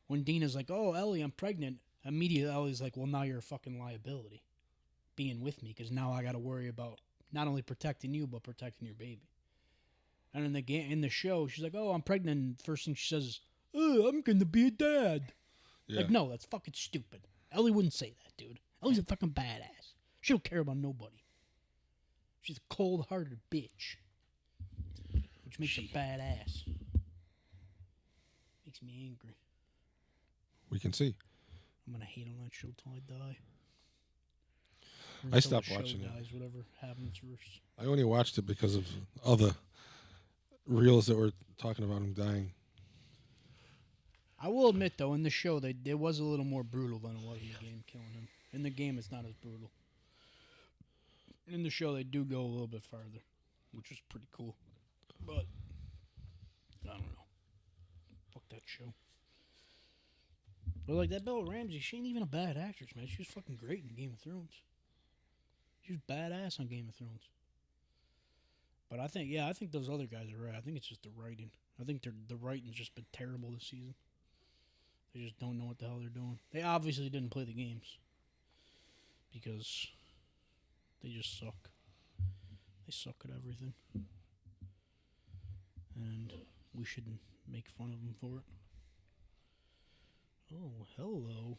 when Dina's like, "Oh, Ellie, I'm pregnant," immediately Ellie's like, "Well, now you're a fucking liability, being with me, because now I got to worry about not only protecting you but protecting your baby." And in the game, in the show, she's like, "Oh, I'm pregnant." And first thing she says is, "Oh, I'm gonna be a dad." Yeah. Like, no, that's fucking stupid. Ellie wouldn't say that, dude. Ellie's a fucking badass. She don't care about nobody. She's a cold-hearted bitch, which makes her badass. Makes me angry. We can see. I'm gonna hate on that show till I die. Or I until stopped the show watching it. dies, whatever happens first. I only watched it because of all the reels that were talking about him dying. I will admit, though, in the show, it was a little more brutal than it was in the game, killing him. In the game, it's not as brutal. In the show, they do go a little bit farther, which is pretty cool. But, I don't know. Fuck that show. But, like, that Bella Ramsey, she ain't even a bad actress, man. She was fucking great in Game of Thrones. She was badass on Game of Thrones. But I think those other guys are right. I think it's just the writing. I think the writing's just been terrible this season. They just don't know what the hell they're doing. They obviously didn't play the games because they just suck. They suck at everything. And we shouldn't make fun of them for it. Oh, hello.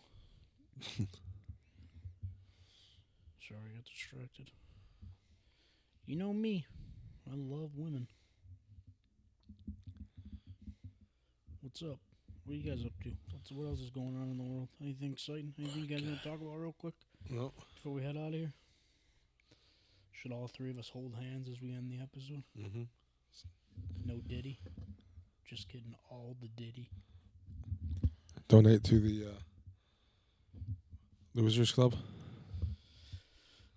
Sorry, I got distracted. You know me. I love women. What's up? What are you guys up to? What else is going on in the world? Anything exciting? Anything you guys want to talk about real quick No. before we head out of here? Should all three of us hold hands as we end the episode? Mm-hmm. No diddy. Just kidding. All the diddy. Donate to the Losers Club.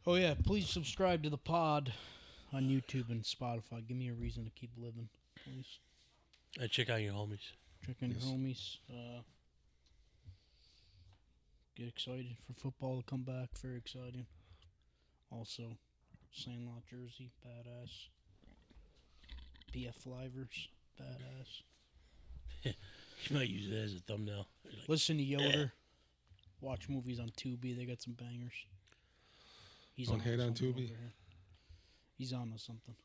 Oh yeah, please subscribe to the pod on YouTube and Spotify. Give me a reason to keep living, please. And check out your homies. Check in Yes. your homies. Get excited for football to come back. Very exciting. Also, Sandlot jersey, badass. PF Flivers, badass. You might use it as a thumbnail. You're like, Listen to Yoder. Watch movies on Tubi. They got some bangers. He's Don't to hate on something Tubi. over here. He's on to something.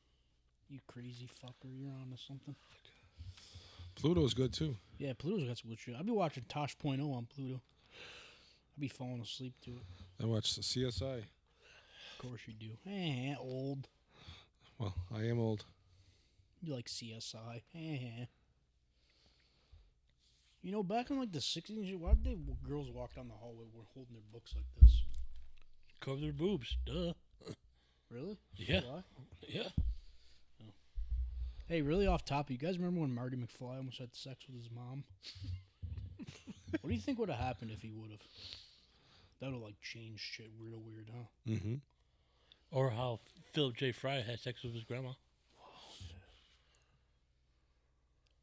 You crazy fucker. You're on to something. Pluto's good too. Yeah, Pluto's got some good shit. I'll be watching Tosh.0 on Pluto. I'll be falling asleep to it. I watched CSI. Of course you do. Old. Well, I am old. You like CSI. You know, back in like the 60s, why did girls walk down the hallway holding their books like this? cover their boobs. Duh. Really? Yeah. Why? Yeah. Hey, really off topic, you guys remember when Marty McFly almost had sex with his mom? What do you think would have happened if he would have? That would have like changed shit real weird, huh? Mm-hmm. Or how Philip J. Fry had sex with his grandma.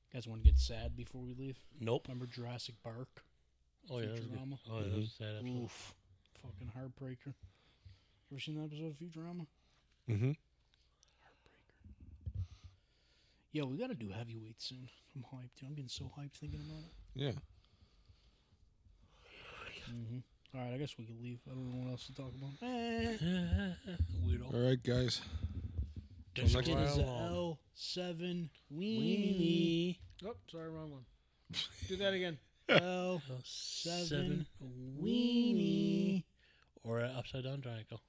You guys want to get sad before we leave? Nope. Remember Jurassic Park? Oh yeah. That was good. Futurama? Oh yeah, that was a sad episode. Oof. Fucking heartbreaker. Ever seen that episode of Futurama? Mm-hmm. Yo, we gotta do heavyweight soon. I'm hyped, dude. I'm getting so hyped thinking about it. Yeah. Mm-hmm. All right, I guess we can leave. I don't know what else to talk about. Weirdo. All right, guys. Just next It right is a along. L7 weenie. Oh, sorry, wrong one. Do that again. L7 weenie. Or an upside down triangle.